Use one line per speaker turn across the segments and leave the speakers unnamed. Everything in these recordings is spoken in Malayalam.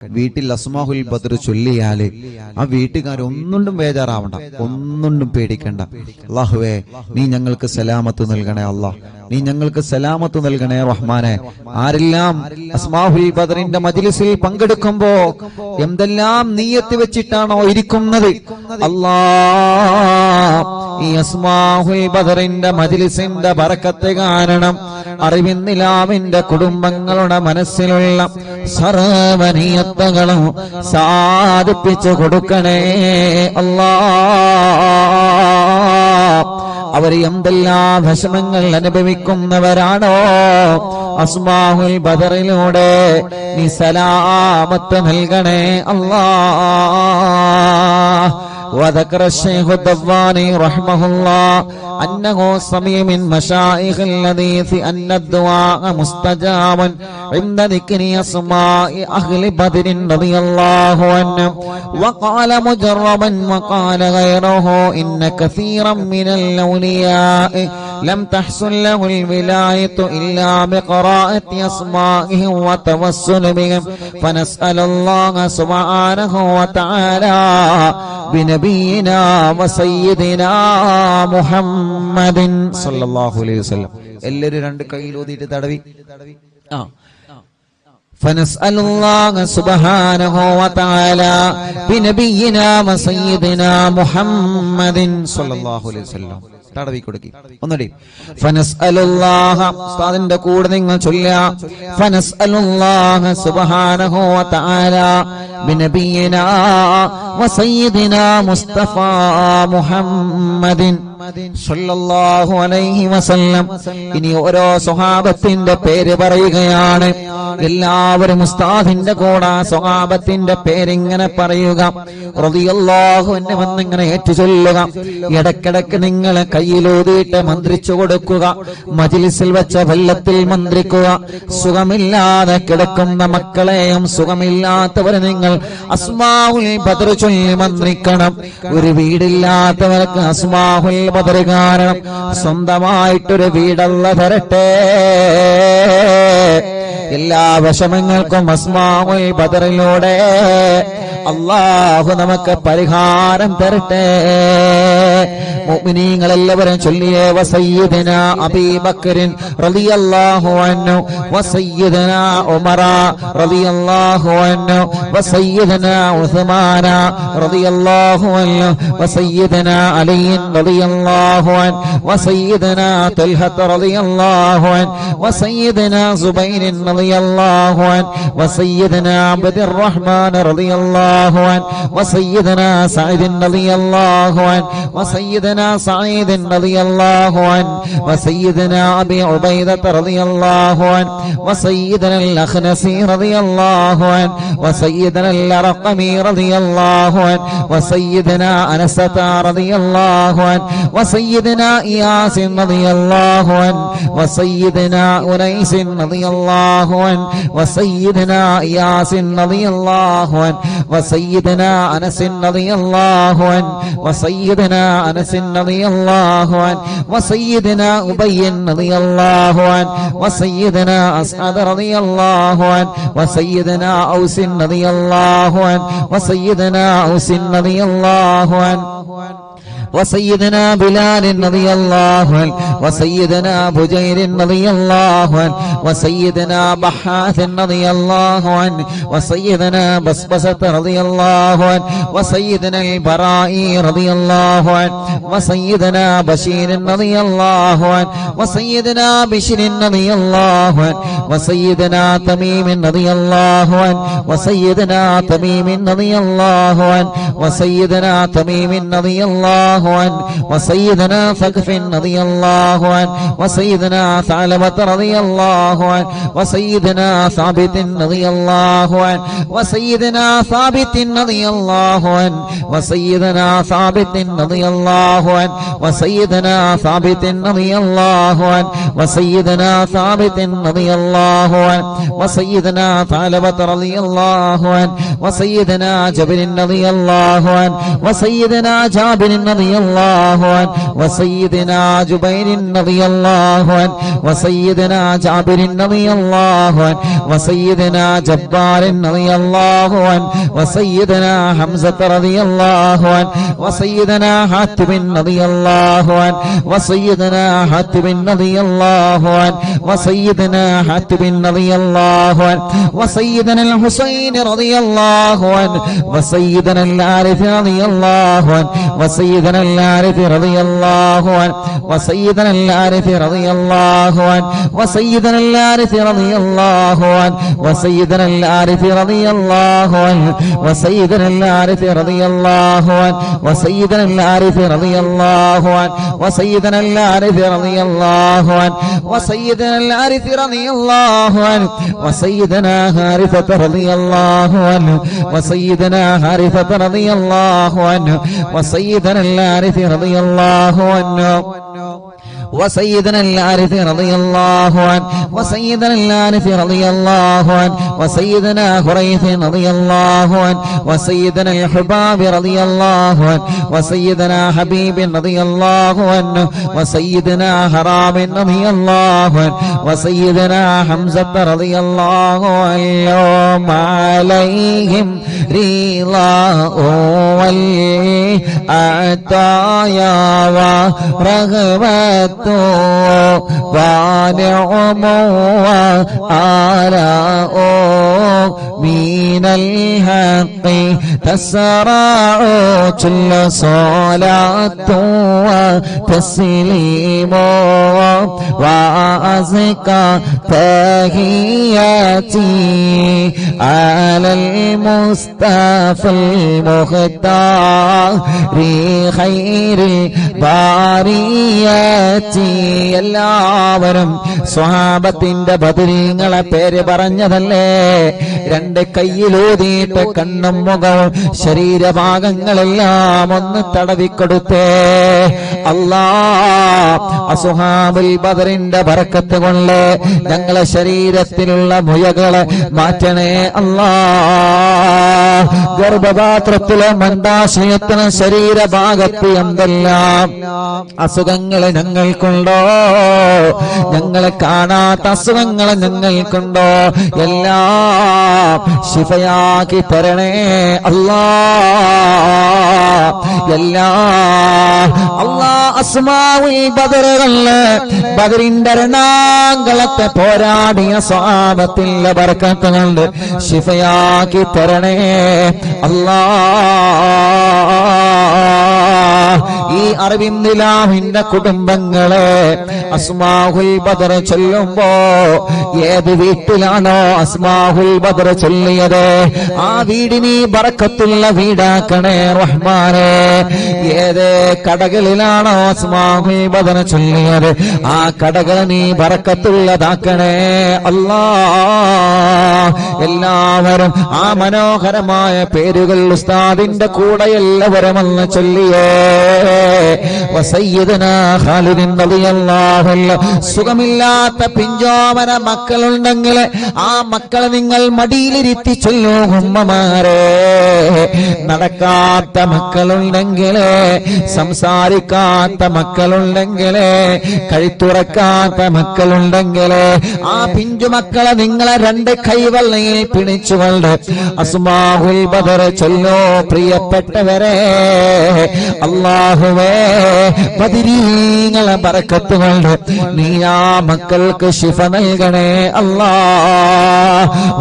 വീട്ടിൽ അസ്മാഹുൽ ബദർ ചൊല്ലിയാല് ആ വീട്ടുകാരൊന്നുകൊണ്ടും ബേജാറാവണ്ട, ഒന്നുകൊണ്ടും പേടിക്കണ്ട. അല്ലാഹുവേ, നീ ഞങ്ങൾക്ക് സലാമത്ത് നൽകണേ. അല്ലാഹ്, നീ ഞങ്ങൾക്ക് സലാമത്ത് നൽകണേ റഹ്മാനെ. ആരെല്ലാം അസ്മാഹുൽ ബദറിന്റെ മജ്ലിസിൽ പങ്കെടുക്കുമ്പോ എന്തെല്ലാം നിയ്യത്ത് വെച്ചിട്ടാണോ ഇരിക്കുന്നത്, അല്ലാഹ് ഈ അസ്മാഹുൽ ബദറിന്റെ മജ്ലിസിന്റെ ബറക്കത്ത് കാരണം അറിവിന്നിലാമിന്റെ കുടുംബങ്ങളുടെ മനസ്സിലുള്ള സർവ്വനിയത്തുകളും സാധിപ്പിച്ചു കൊടുക്കണേ അല്ലാഹ്. അവർ എന്തെല്ലാം വിഷമങ്ങൾ അനുഭവിക്കുന്നവരാണോ, അസ്മാഹുൽ ബദറിലൂടെ നീ സലാമത്ത് നൽകണേ അല്ലാഹ്. وذكر الشيخ الضباني رحمه الله أنه سمع من مشايخ الحديث أن الدعاء مستجاب عند ذكر أسماء أهل بدر رضي الله عنهم. وقال مجربا وقال غيره إن كثيرا من الأولياء لم تحصل له الولاية إلا بقراءة أسمائهم وتوسل بهم، فنسأل الله سبحانه وتعالى بنبينا وسيدنا محمد صلى الله عليه وسلم. എല്ലാവരും രണ്ട് കൈയിൽ ഊതിയിട്ട് തടവി. فنسأل الله سبحانه وتعالى بنبينا وسيدنا محمد صلى الله عليه وسلم. തടവി കൊടുക്കി ഒന്നടി. ഫനസ്അലുല്ലാഹ, ഉസ്താദിന്റെ കൂടെ നിങ്ങൾ ചൊല്ലുക. ഫനസ്അലുല്ലാഹ സുബ്ഹാനഹു വ തആല ബിനബിയിനാ വസയ്യിദിനാ മുസ്തഫ മുഹമ്മദിൻ സല്ലല്ലാഹു അലൈഹി വസല്ലം. ഇനി ഓരോ സ്വഹാബത്തിന്റെ പേര് പറയുകയാണ്. എല്ലാവരും ഉസ്താദിന്റെ കൂടെ സ്വഹാബത്തിന്റെ പേരിങ്ങനെ പറയുക. റളിയല്ലാഹു അൻഹു എന്നിങ്ങനെ ഏറ്റുചൊല്ലുക. ഇടക്കിടക്ക് നിങ്ങൾ കയ്യിലൂതിയിട്ട് മന്ത്രിച്ചു കൊടുക്കുക. മജ്ലിസിൽ വെച്ച വെള്ളത്തിൽ മന്ത്രിക്കുക. സുഖമില്ലാതെ കിടക്കുന്ന മക്കളെയും സുഖമില്ലാത്തവരെ നിങ്ങൾ അസ്മാഉൽ ബദർ ചൊല്ലി മന്ത്രിക്കണം. ഒരു വീടില്ലാത്തവർക്ക് അസ്മാഉൽ ബദർ കാരണം സ്വന്തമായിട്ടൊരു വീടല്ല തരട്ടെ. എല്ലാ വിഷമങ്ങൾക്കും അസ്മാഉൽ ബദറിലൂടെ അല്ലാഹു നമുക്ക് പരിഹാരം തരട്ടെ. മുഅ്മിനീങ്ങൾ എല്ലാവരും ചൊല്ലിയേ. വസയ്യിദനാ അബീബക്കറിൻ റളിയല്ലാഹു അൻഹു വസയ്യിദനാ ഉമറ റളിയല്ലാഹു അൻഹു വസയ്യിദനാ ഉസ്മാന റളിയല്ലാഹു അൻഹു വസയ്യിദനാ അലി റളിയല്ലാഹു അൻഹു വസയ്യിദനാ തൽഹ റളിയല്ലാഹു അൻഹു വസയ്യിദനാ സുബൈർ റളിയല്ലാഹു അൻഹു വസയ്യിദനാ അബ്ദുർ റഹ്മാൻ റളിയല്ലാഹു അൻഹു വസയ്യിദനാ സഈദ് റളിയല്ലാഹു അൻഹു വസയ്യിദനാ سعيد رضي الله عنه وسيدنا أبي عبيدة رضي الله عنه وسيدنا الأخنسي رضي الله عنه وسيدنا الأرقمي رضي الله عنه وسيدنا أنسة رضي الله عنه وسيدنا إياس رضي الله عنه وسيدنا أنيس رضي الله عنه وسيدنا إياس رضي الله عنه وسيدنا أنس رضي الله عنه وسيدنا أنس رضي الله عنه وسيدنا أبي رضي الله عنه وسيدنا أسعد رضي الله عنه وسيدنا أوس رضي الله عنه وسيدنا أوس رضي الله عنه وسيدنا بلال رضي الله عنه وسيدنا بجير رضي الله عنه وسيدنا بحاث رضي الله عنه وسيدنا بسبسة رضي الله عنه وسيدنا البرائي رضي الله عنه وسيدنا بشير رضي الله عنه وسيدنا بشر رضي الله عنه وسيدنا تميم رضي الله عنه وسيدنا تميم رضي الله عنه وسيدنا تميم رضي الله عنه وسيدنا ثقف رضي الله عنه وسيدنا ثعلبة رضي الله عنه وسيدنا ثابت رضي الله عنه وسيدنا ثابت رضي الله عنه وسيدنا ثابت رضي الله عنه وسيدنا ثابت رضي الله عنه وسيدنا ثابت رضي الله عنه وسيدنا ثعلبة رضي الله عنه وسيدنا جابر رضي الله عنه وسيدنا جابر رضي റളിയല്ലാഹു അൻഹു വസയ്യിദനാ ജുബൈർ റളിയല്ലാഹു അൻഹു വസയ്യിദനാ ജാബിർ റളിയല്ലാഹു അൻഹു വസയ്യിദനാ ജബ്ബാർ റളിയല്ലാഹു അൻഹു വസയ്യിദനാ ഹംസ റളിയല്ലാഹു അൻഹു വസയ്യിദനാ ഹാത്തിബ് റളിയല്ലാഹു അൻഹു വസയ്യിദനാ ഹാത്തിബ് റളിയല്ലാഹു അൻഹു വസയ്യിദനാ ഹാത്തിബ് റളിയല്ലാഹു അൻഹു വസയ്യിദനാ الحسين رضي الله عنه وسيدنا الحارث رضي الله عنه وسيدنا الحارث رضي الله عنه وسيدنا الحارث رضي الله عنه وسيدنا الحارث رضي الله عنه وسيدنا الحارث رضي الله عنه وسيدنا الحارث رضي الله عنه وسيدنا الحارث رضي الله عنه وسيدنا الحارث رضي الله عنه وسيدنا الحارث رضي الله عنه وسيدنا حارثة رضي الله عنه وسيدنا حارثة رضي الله عنه وسيدنا الحارث رضي الله عنه وسيدنا الحارث رضي الله عنه وسيدنا الحارث رضي الله عنه وسيدنا حريث رضي الله عنه وسيدنا الحباب رضي الله عنه وسيدنا حبيب رضي الله عنه وسيدنا حرام رضي الله عنه وسيدنا حمزة رضي الله عنهم عليهم رضاه والعطايا ورغبة ونعم وآلاء من الحق تسرع كل صلاة وتسليم وأزكى تحياتي على المصطفى المختار خير البريات. എല്ലാവരും സ്വഹാബത്തിന്റെ ബദരീങ്ങളെ പേര് പറഞ്ഞതല്ലേ? രണ്ട് കയ്യിലൂതിയിട്ട് കണ്ണും മുഖവും ശരീരഭാഗങ്ങളെല്ലാം ഒന്ന് തടവിക്കൊടുത്തേ. അസ്ഹാബുൽ ബദറിന്റെ ബറക്കത്ത് കൊണ്ട് ഞങ്ങളെ ശരീരത്തിലുള്ള മുയകളെ മാറ്റണേ അല്ലാ. ഗർഭപാത്രത്തിലെ മന്ദാശയത്തിന് ശരീരഭാഗത്ത് എന്തെല്ലാം അസുഖങ്ങളെ ഞങ്ങൾക്കുണ്ടോ, ഞങ്ങളെ കാണാത്ത അസുഖങ്ങളെ ഞങ്ങൾക്കുണ്ടോ, എല്ലാം ശിഫയാക്കി തരണേ അല്ലാ. അസ്മാഉൽ ബദറുകളില് ബദറിന്റെ രണാങ്കളത്തെ പോരാടിയ സ്വഹാബത്തിന്റെ ബർക്കത്ത് കൊണ്ട് ശിഫയാക്കി തരണേ അല്ലാ. ഈ അറബിന്ദിലാഹിന്റെ കുടുംബങ്ങളെ അസ്മാഉൽ ബദർ ചൊല്ലുമ്പോ ഏത് വീട്ടിലാണോ അസ്മാഉൽ ബദർ ചൊല്ലിയത് ആ വീടിന് ബറക്കത്തുള്ള വീടാക്കണേ റഹ്മാനേ. ഏത് കടകളിലാണോ അസ്മാഉൽ ബദർ ചൊല്ലിയത് ആ കടകൾ നീ ബറക്കത്തുള്ളതാക്കണേ അല്ലാ. എല്ലാവരും ആ മനോഹരമായ പേരുകൾ ഉസ്താദിന്റെ കൂടെ എല്ലാവരും ഒന്ന് ചൊല്ലിയേ. വസയ്യിദനാ ഖാലിദ് റളിയല്ലാഹു അൻഹു. സുഖമില്ലാത്ത പിഞ്ചോമന മക്കളുണ്ടെങ്കിൽ ആ മക്കളെ നിങ്ങൾ മടിയിലിരുത്തി ചൊല്ലൂ ഉമ്മമാരെ. നടക്കാത്ത മക്കളുണ്ടെങ്കിൽ, സംസാരിക്കാത്ത മക്കളുണ്ടെങ്കിൽ, കഴുത്തുറക്കാത്ത മക്കളുണ്ടെങ്കിൽ ആ പിഞ്ചു മക്കളെ നിങ്ങളെ രണ്ട് കൈവെള്ളയിൽ പിടിച്ചുകൊണ്ട് അസ്മാഉൽ ബദർ ചൊല്ലോ. പ്രിയപ്പെട്ടവരെ, അല്ലാഹുവേ ബദരീങ്ങളെ ബറക്കത്ത് കൊണ്ട് നീ ആ മക്കൾക്ക് ശിഫ നൽകണേ അല്ലാ.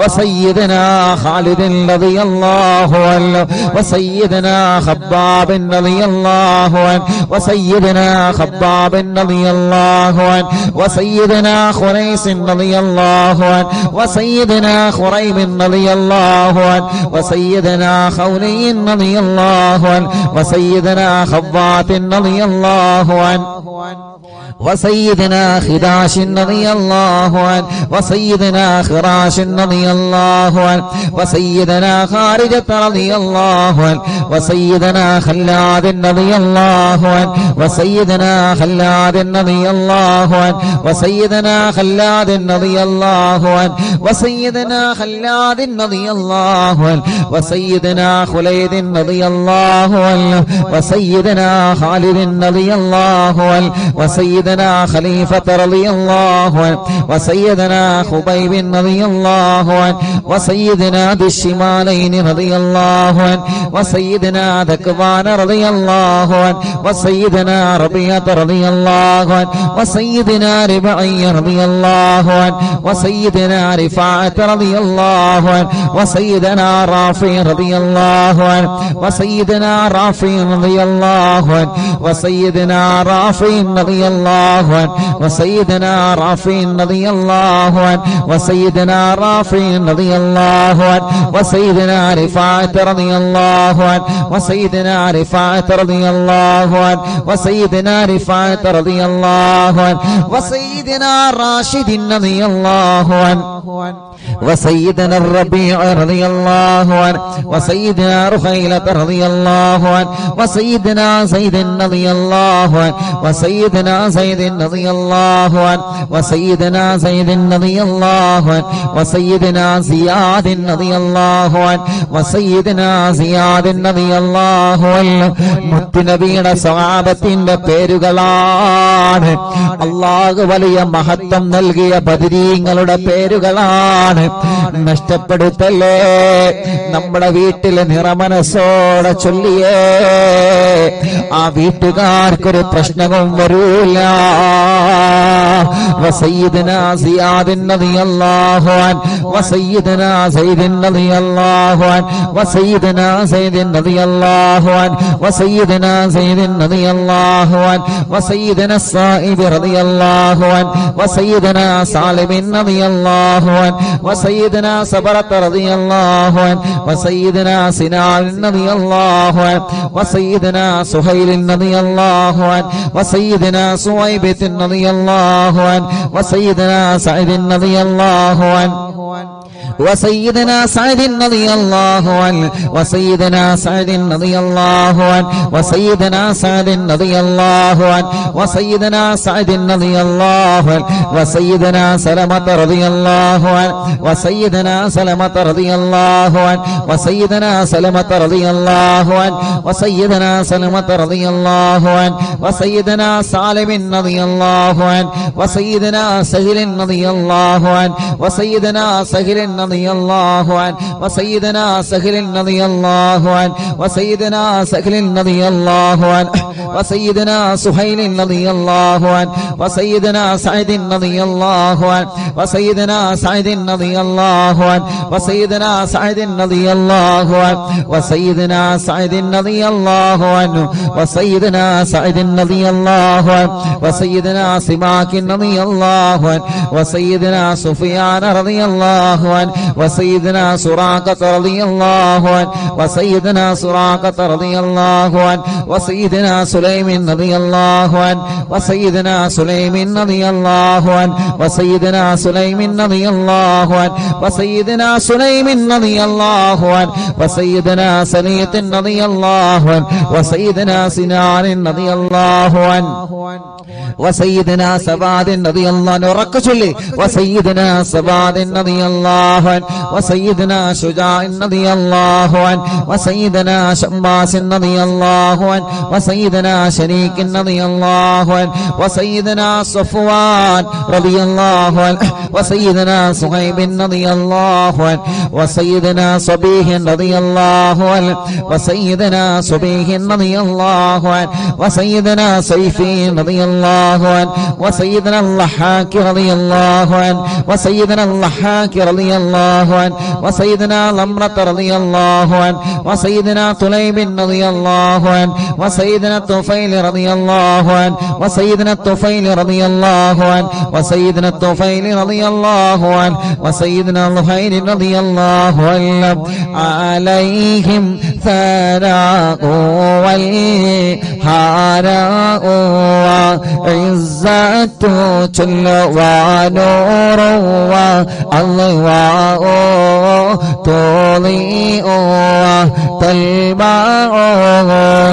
വസയ്യിദനാ ഖാലിദ് റളിയല്ലാഹു അൻഹു വസയ്യിദനാ ഖബ്ബാബ് റളിയല്ലാഹു അൻഹു വസയ്യിദനാ ഖബ്ബാബ് റളിയല്ലാഹു അൻഹു വസയ്യിദനാ ഖുറൈസ് റളിയല്ലാഹു അൻഹു വസയ്യിദനാ ഖുറൈബ് റളിയല്ലാഹു അൻഹു വസയ്യിദനാ ഖൗലൈൻ റളിയല്ലാഹു അൻഹു വസയ്യിദനാ ഖവ്വാത്ത് റളിയല്ലാഹു അൻഹു وسيدنا خراش رضي الله عنه وسيدنا خراش رضي الله عنه وسيدنا خارجة رضي الله عنه وسيدنا خلاد رضي الله عنه وسيدنا خلاد رضي الله عنه وسيدنا خلاد رضي الله عنه وسيدنا خلاد رضي الله عنه وسيدنا خليد رضي الله عنه وسيدنا خالد رضي الله عنه وسيدنا خليفة رضي الله عنه وسيدنا خبيب رضي الله عنه وسيدنا ذي الشمالين رضي الله عنه وسيدنا ذكوان رضي الله عنه وسيدنا ربيعة رضي الله عنه وسيدنا ربعي رضي الله عنه وسيدنا رفاعة رضي الله عنه وسيدنا رافع رضي الله عنه وسيدنا رافع رضي الله عنه وسيدنا رافع رضي الله عنه وسيدنا رافع رضي الله عنه وسيدنا رافع رضي الله عنه وسيدنا رفاعة رضي الله عنه وسيدنا رفاعة رضي الله عنه وسيدنا رفاعة رضي الله عنه وسيدنا راشد رضي الله عنه وسيدنا الربيع رضي الله عنه وسيدنا رخيلة رضي الله عنه وسيدنا زيد رضي الله عنه وسيدنا زيد رضي الله عنه وسيدنا زيد رضي الله عنه وسيدنا زياد رضي الله عنه وسيدنا زياد رضي الله عنه മുത്തുനബിയുടെ സ്വഹാബത്തിന്റെ പേരുകളാണ്. അല്ലാഹു വലിയ മഹത്വം നൽകിയ ബദരീങ്ങളുടെ പേരുകളാണ്. നഷ്ടപ്പെടുത്തല്ലേ. നമ്മുടെ വീട്ടിലെ നിറമനസ്സോടെ ചൊല്ലിയേ ആ വീട്ടുകാർക്കൊരു പ്രശ്നവും വരൂല. وسيدنا زياد رضي الله عنه وسيدنا زيد رضي الله عنه وسيدنا زيد رضي الله عنه وسيدنا زيد رضي الله عنه وسيدنا الصائب رضي الله عنه وسيدنا سالم رضي الله عنه وسيدنا صبرة رضي الله عنه وسيدنا سنان رضي الله عنه وسيدنا سهيل رضي الله عنه وسيدنا سويبة رضي الله عنه وسيدنا سعيد رضي الله عنه وسيدنا سعد رضي الله عنه وسيدنا سعد رضي الله عنه وسيدنا سعد رضي الله عنه وسيدنا سعد رضي الله عنه وسيدنا سلمة رضي الله عنه وسيدنا سلمة رضي الله عنه وسيدنا سلمة رضي الله عنه وسيدنا سلمة رضي الله عنه وسيدنا سالم رضي الله عنه وسيدنا سهل رضي الله عنه وسيدنا سهل رضي الله عنه وسيدنا سهل رضي الله عنه وسيدنا سهل رضي الله عنه وسيدنا سهيل رضي الله عنه وسيدنا سعيد رضي الله عنه وسيدنا سعيد رضي الله عنه وسيدنا سعيد رضي الله عنه وسيدنا سعيد رضي الله عنه وسيدنا سعيد رضي الله عنه وسيدنا سماك رضي الله عنه وسيدنا سفيان رضي الله عنه وسيدنا سراقة رضي الله عنه وسيدنا سراقة رضي الله عنه وسيدنا سليم رضي الله عنه وسيدنا سليم رضي الله عنه وسيدنا سليم رضي الله عنه وسيدنا سليم رضي الله عنه وسيدنا سليط رضي الله عنه وسيدنا سنان رضي الله عنه وسيدنا سباد رضي الله عنه ركشلي وسيدنا سباد رضي الله عنه وسيدنا شجاع رضي الله عنه وسيدنا شماس رضي الله عنه وسيدنا شريك رضي الله عنه وسيدنا صفوان رضي الله عنه وسيدنا صهيب رضي الله عنه وسيدنا صبيح رضي الله عنه وسيدنا صبيح رضي الله عنه وسيدنا سيفي رضي الله عنه وسيدنا اللحاك رضي الله عنه وسيدنا اللحاك رضي الله عنه وسيدنا لمرة رضي الله عنه وسيدنا طليب رضي الله عنه وسيدنا طفيل رضي الله عنه وسيدنا الطفيل رضي الله عنه وسيدنا الطفيل رضي الله عنه وسيدنا الظهير رضي الله عنه عليهم ثناء والهراء وعزة جل ونور والضواء تضيء تلمع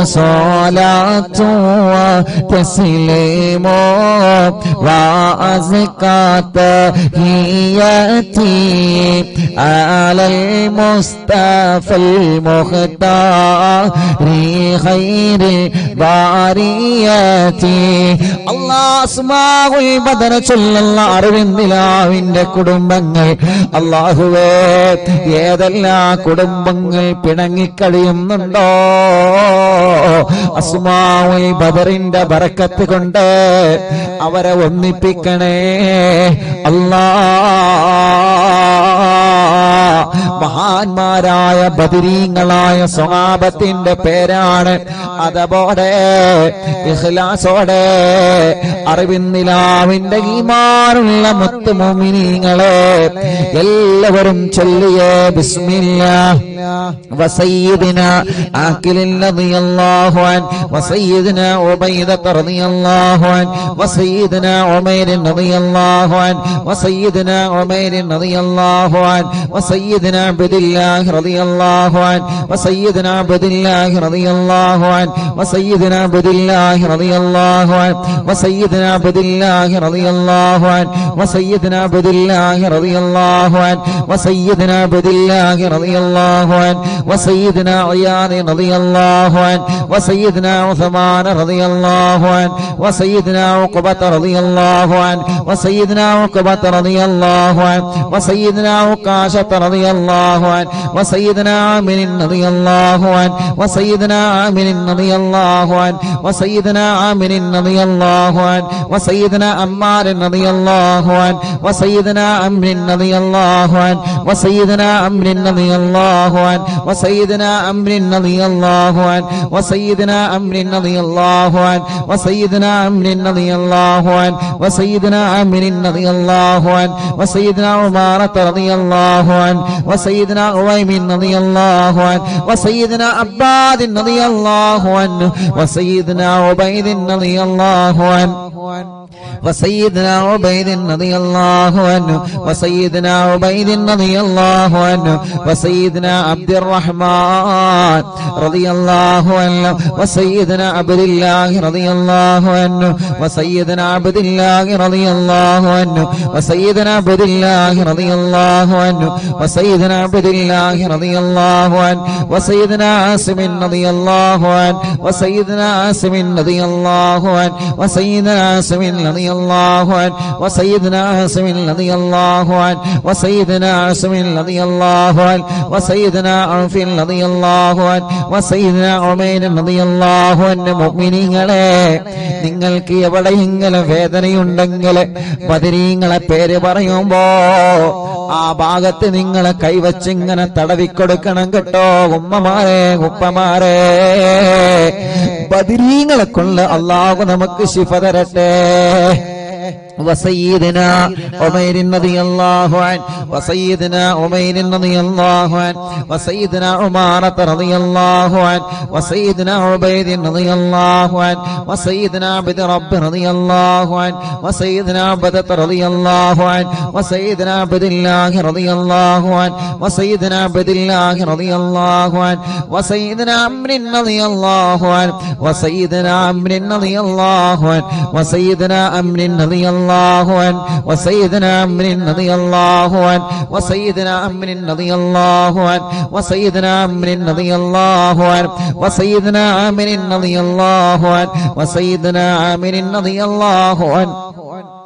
صلاة وتسليم وأزكى تحياتي على المصطفى المختار خير البريات الله അസ്മാഉൽ ബദർ ചൊല്ലുന്ന അറിവിന്ദിലാവിന്റെ കുടുംബങ്ങൾ അല്ലാഹുവേ ഏതെല്ലാം കുടുംബങ്ങൾ പിണങ്ങിക്കഴിയുന്നുണ്ടോ അസ്മാഉൽ ബദറിന്റെ ബറക്കത്ത് കൊണ്ട് അവരെ ഒന്നിപ്പിക്കണേ അല്ലാഹ് മഹാന്മാരായ ബദരീങ്ങളായ സ്വഹാബത്തിന്റെ പേരാണ് അതുപോലെ ഇഖ്ലാസോടെ അറിവിന്ദിലാവിന്റെ ഈമാനുള്ള മുത്ത് മുഅ്മിനീങ്ങളെ എല്ലാവരും ചൊല്ലിയേ ബിസ്മില്ലാഹ് വസയ്യിദിനാ ആഖിൽ റളിയല്ലാഹു അൻഹു വസയ്യിദിനാ ഉബൈദ റളിയല്ലാഹു അൻഹു വസയ്യിദിനാ ഉമൈർ റളിയല്ലാഹു അൻഹു വസയ്യിദിനാ ഉമൈർ റളിയല്ലാഹു അൻഹു വസയ്യിദിനാ അബ്ദുല്ലാഹ് റളിയല്ലാഹു അൻഹു വസയ്യിദിനാ അബ്ദുല്ലാഹ് റളിയല്ലാഹു അൻഹു വസയ്യിദിനാ അബ്ദുല്ലാഹ് റളിയല്ലാഹു അൻഹു വസയ്യിദിനാ അബ്ദുല്ലാഹ് റളിയല്ലാഹു അൻഹു വസയ്യിദിനാ അബ്ദുല്ലാഹ് റളിയല്ലാഹു അൻഹു വസയ്യിദിനാ അബ്ദുല്ലാഹ് റളിയല്ലാഹു അൻഹു വസയ്യിദിനാ ഇയാദ് റളിയല്ലാഹു അൻഹു വസയ്യിദിനാ ഉസ്മാൻ റളിയല്ലാഹു അൻഹു വസയ്യിദിനാ ഉഖബത റളിയല്ലാഹു അൻഹു വസയ്യിദിനാ ഉഖബത റളിയല്ലാഹു അൻഹു വസയ്യിദിനാ ഉഖാശത റളിയല്ലാഹു അൻഹു വസയ്യിദിനാ ആമിർ റളിയല്ലാഹു അൻഹു വസയ്യിദിനാ ആമിർ റളിയല്ലാഹു അൻഹു വസയ്യിദിനാ ആമിർ റളിയല്ലാഹു അൻഹു വസയ്യിദിനാ അമ്മാർ റളിയല്ലാഹു അൻഹു വസയ്യിദിനാ അംർ റളിയല്ലാഹു അൻഹു വസയ്യിദിനാ അംർ റളിയല്ലാഹു അൻഹു വസയ്യിദിനാ അംർ റളിയല്ലാഹു അൻഹു വസയ്യിദിനാ അംർ റളിയല്ലാഹു അൻഹു വസയ്യിദിനാ അംർ റളിയല്ലാഹു അൻഹു വസയ്യിദിനാ അംർ റളിയല്ലാഹു അൻഹു വസയ്യിദിനാ ഉമാറത റളിയല്ലാഹു അൻഹു വസയ്യിദിനാ ഉവൈമിൻ റളിയല്ലാഹു അൻഹു വസയ്യിദിനാ അബ്ബാദ് റളിയല്ലാഹു അൻഹു വസയ്യിദിനാ ഉബൈദ് റളിയല്ലാഹു അൻഹു وسيدنا عبيد رضي الله عنه وسيدنا عبيد رضي الله عنه وسيدنا عبد الرحمن رضي الله عنه وسيدنا عبد الله رضي الله عنه وسيدنا عبد الله رضي الله عنه وسيدنا عبد الله رضي الله عنه وسيدنا عبد الله رضي الله عنه وسيدنا عاصم رضي الله عنه وسيدنا عاصم رضي الله عنه وسيدنا عاصم رضي الله عنه وسيدنا عاصم رضي الله عنه وسيدنا عاصم رضي الله عنه وسيدنا عوف رضي الله عنه وسيدنا عمير رضي الله عنه മുഅ്മിനീങ്ങളെ നിങ്ങൾക്ക് എവിടെയെങ്കിലും വേദനയുണ്ടെങ്കിൽ ബദരീങ്ങളെ പേര് പറയുമ്പോ ആ ഭാഗത്ത് നിങ്ങളെ കൈവച്ച് ഇങ്ങനെ തടവിക്കൊടുക്കണം കേട്ടോ ഉമ്മമാരെ ഉപ്പമാരെ ബദരീങ്ങളെ കൊണ്ട് അല്ലാഹു നമുക്ക് ശിഫ തരട്ടെ وسيدنا عمير رضي الله عنه وسيدنا عمير رضي الله عنه وسيدنا عمارة رضي الله عنه وسيدنا عبيد رضي الله عنه وسيدنا عبد رب رضي الله عنه وسيدنا عبدة رضي الله عنه وسيدنا عبد الله رضي الله عنه وسيدنا عبد الله رضي الله عنه وسيدنا عمرو رضي الله عنه وسيدنا عمرو رضي الله عنه وسيدنا عمرو رضي الله عنه وسيدنا عمرو رضي الله عنه وسيدنا عمرو رضي الله عنه وسيدنا عمرو رضي الله عنه وسيدنا عامر رضي الله عنه وسيدنا عامر رضي الله عنه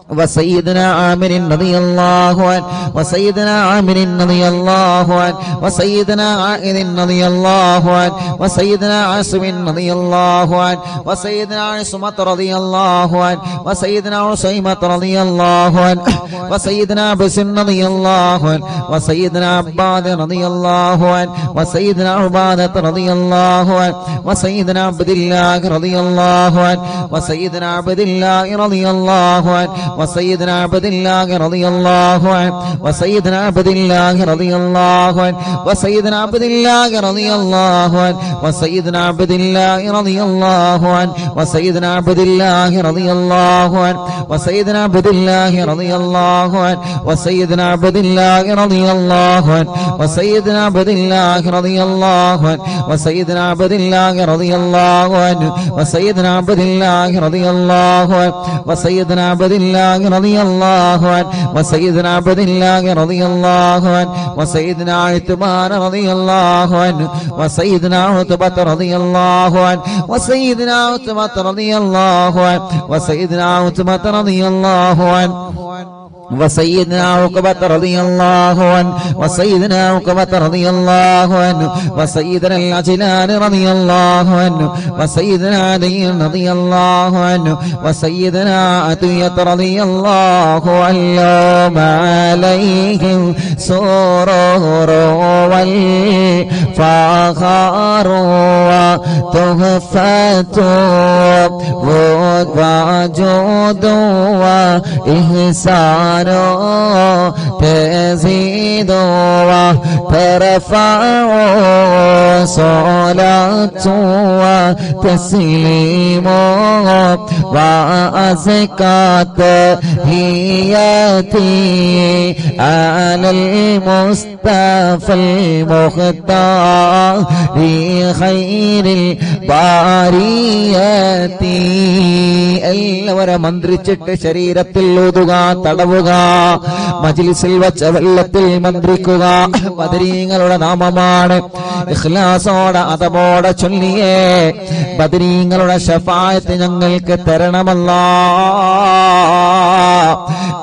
وسيدنا عامر رضي الله عنه وسيدنا عامر رضي الله عنه وسيدنا عائذ رضي الله عنه وسيدنا عاصم رضي الله عنه وسيدنا عصمة رضي الله عنه وسيدنا عصيمة رضي الله عنه وسيدنا بسن رضي الله عنه وسيدنا عباد رضي الله عنه وسيدنا عبادة رضي الله عنه وسيدنا عبد الله رضي الله عنه وسيدنا عبد الله رضي الله عنه وسيدنا عبد الله رضي الله عنه وسيدنا عبد الله رضي الله عنه وسيدنا عبد الله رضي الله عنه وسيدنا عبد الله رضي الله عنه وسيدنا عبد الله رضي الله عنه وسيدنا عبد الله رضي الله عنه وسيدنا عبد الله رضي الله عنه وسيدنا عبد الله رضي الله عنه وسيدنا عبد الله رضي الله عنه وسيدنا عبد الله رضي الله عنه وسيدنا عبد الله رضي الله عنه وسيدنا عبد الله رضي الله عنه وسيدنا عثمان رضي الله عنه وسيدنا عتبة رضي الله عنه وسيدنا عتبة رضي الله عنه وسيدنا عتبة رضي الله عنه وسيدنا عقبة رضي الله عنه وسيدنا عقبة رضي الله عنه وسيدنا العجلان رضي الله عنه وسيدنا علي رضي الله عنه وسيدنا عطية رضي الله عنه عليهم سرور والفخر وتحفة وجود وإحسان تزيد وترفع صلاة وتسليم وأزكى تحياتي على المصطفى المختار خير الباريات എല്ലാവരും മന്ത്രിച്ചിട്ട് ശരീരത്തിൽ ഊതുക, തടവുക, മജ്ലിസിൽ വച്ച വെള്ളത്തിൽ മന്ത്രിക്കുക. ബദരീങ്ങളുടെ നാമമാണ്. ഇഖ്ലാസോടെ അതബോടെ ചൊല്ലിയേ ബദരീങ്ങളുടെ ശഫാഅത്ത് ഞങ്ങൾക്ക് തരണമല്ലാ.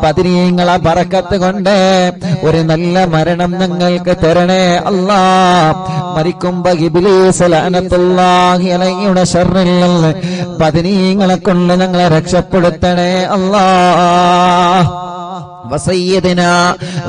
ബദരീങ്ങളെ ബറക്കത്ത് കൊണ്ട് ഒരു നല്ല മരണം ഞങ്ങൾക്ക് തരണേ അല്ലാ. മരിക്കുമ്പോ ഇബ്ലീസ് ലഅനത്തുല്ലാഹി അലൈഹിയുടെ ശർറിൽ നിന്ന് ബദരീങ്ങളെ കൊണ്ട് ഞങ്ങളെ രക്ഷപ്പെടുത്തണേ അല്ലാ. وسيدنا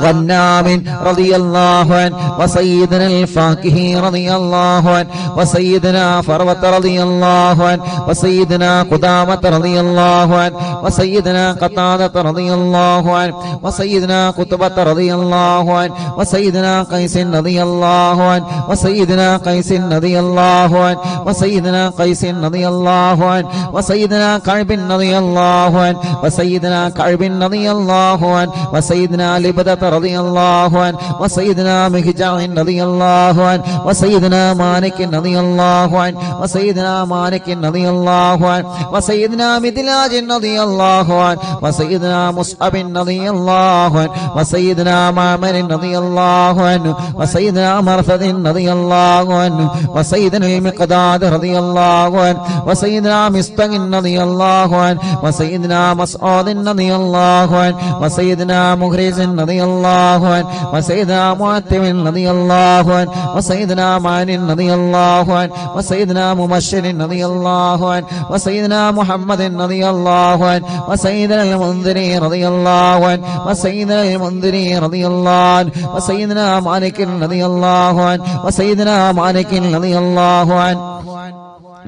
غنام رضي الله عنه وسيدنا الفاكه رضي الله عنه وسيدنا فروة رضي الله عنه وسيدنا قدامة رضي الله عنه وسيدنا قتادة رضي الله عنه وسيدنا قطبة رضي الله عنه وسيدنا قيس رضي الله عنه وسيدنا قيس رضي الله عنه وسيدنا قيس رضي الله عنه وسيدنا كعب رضي الله عنه وسيدنا كعب رضي الله عنه وسيدنا لبدة رضي الله عنه وسيدنا مهجع رضي الله عنه وسيدنا مالك رضي الله عنه وسيدنا مالك رضي الله عنه وسيدنا مدلاج رضي الله عنه وسيدنا مصعب رضي الله عنه وسيدنا معمر رضي الله عنه وسيدنا مرثد رضي الله عنه وسيدنا المقداد رضي الله عنه وسيدنا مصطفى رضي الله عنه وسيدنا مسعود رضي الله عنه وسيدنا مخرج رضي الله عنه وسيدنا معتم رضي الله عنه وسيدنا معن رضي الله عنه وسيدنا مبشر رضي الله عنه وسيدنا محمد رضي الله عنه وسيدنا المنذري رضي الله عنه وسيدنا المنذري رضي الله عنه وسيدنا مالك رضي الله عنه وسيدنا مالك رضي الله عنه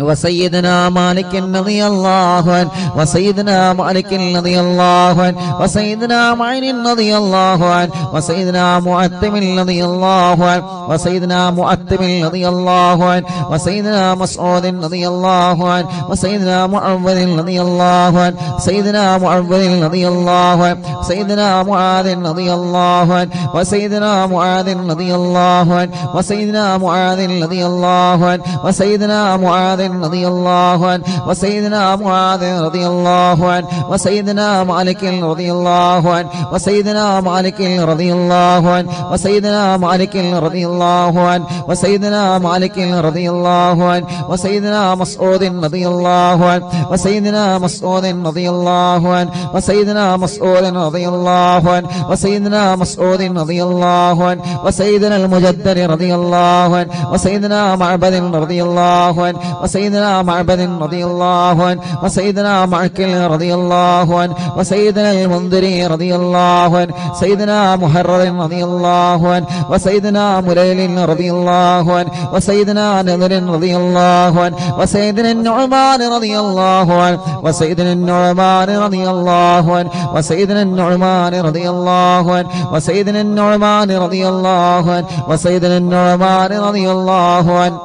وسيدنا مالك رضي الله عنه وسيدنا مالك رضي الله عنه وسيدنا معين رضي الله عنه وسيدنا معتم رضي الله عنه وسيدنا معتم رضي الله عنه وسيدنا مسعود رضي الله عنه وسيدنا معوذ رضي الله عنه سيدنا معوذ رضي الله عنه سيدنا معاذ رضي الله عنه وسيدنا معاذ رضي الله عنه وسيدنا معاذ رضي الله عنه وسيدنا معاذ رضي الله عنه وسيدنا معاذ رضي الله عنه وسيدنا مالك رضي الله عنه وسيدنا مالك رضي الله عنه وسيدنا مالك رضي الله عنه وسيدنا مالك رضي الله عنه وسيدنا مسعود رضي الله عنه وسيدنا مسعود رضي الله عنه وسيدنا مسعود رضي الله عنه وسيدنا مسعود رضي الله عنه وسيدنا المجدد رضي الله عنه وسيدنا معبد رضي الله عنه وسيدنا معبد رضي الله عنه وسيدنا معكل رضي الله عنه وسيدنا المنذري رضي الله عنه سيدنا محرر رضي الله عنه وسيدنا مليل رضي الله عنه وسيدنا نذر رضي الله عنه وسيدنا النعمان رضي الله عنه وسيدنا النعمان رضي الله عنه وسيدنا النعمان رضي الله عنه وسيدنا النعمان رضي الله عنه وسيدنا النعمان رضي الله عنه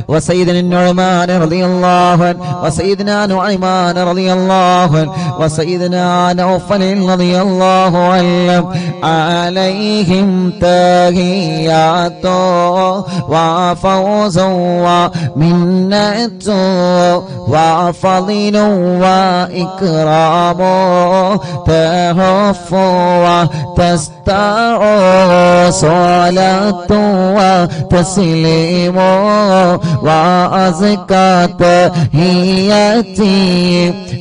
وسيدنا النعمان رضي الله عنه وسيدنا نعيمان رضي الله عنه وسيدنا نوفل رضي الله عنه عليهم تحيات وفوز ومنة وفضل وإكرام تهف وتستع صلاة وتسليم وأزكى تحياتي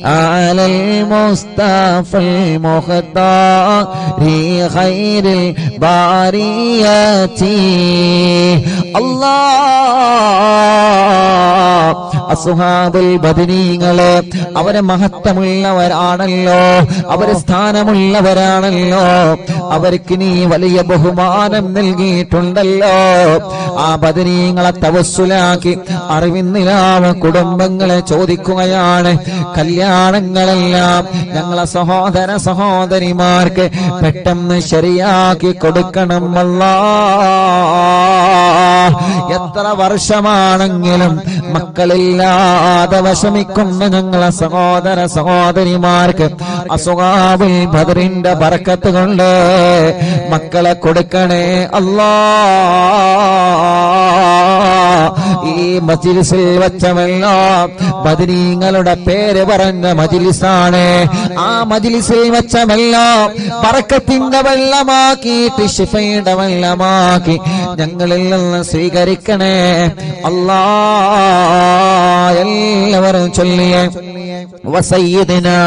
على المصطفى المختار خير البريات الله അസ്ഹാബുൽ ബദരീങ്ങളെ അവരെ മഹത്വമുള്ളവരാണല്ലോ, അവരെ സ്ഥാനമുള്ളവരാണല്ലോ, അവർക്ക് നീ വലിയ ബഹുമാനം നൽകിയിട്ടുണ്ടല്ലോ. ആ ബദരീങ്ങളെ തവസ്സുലാക്കി അറിവിന്നിലാവ കുടുംബങ്ങളെ ചോദിക്കുകയാണ്, കല്യാണങ്ങളെല്ലാം ഞങ്ങളെ സഹോദര സഹോദരിമാർക്ക് പെട്ടെന്ന് ശരിയാക്കി കൊടുക്കണം അല്ലാഹ്. എത്ര വർഷമാണെങ്കിലും മക്കളില്ലാതെ വിഷമിക്കുന്ന ഞങ്ങളെ സഹോദര സഹോദരിമാർക്ക് അസ്ഹാബുൽ ബദറിന്റെ ബറക്കത്ത് കൊണ്ട് മക്കളെ കൊടുക്കണേ അല്ലാഹ്. ഈ മജ്ലിസിൽ വെച്ചവല്ലോ ബദരീങ്ങളുടെ പേര് പറഞ്ഞ മജ്ലിസാണ്. ആ മജ്ലിസിൽ വെച്ചവല്ലോ ബറക്കത്തിന്റെ വെള്ളമാക്കിയിട്ട് ശിഫയുടെ വെള്ളമാക്കി ഞങ്ങളിൽ നിന്ന് സ്വീകരിക്കണേ അല്ലാഹ്. എല്ലാവരും ചൊല്ലിയേ وسيدنا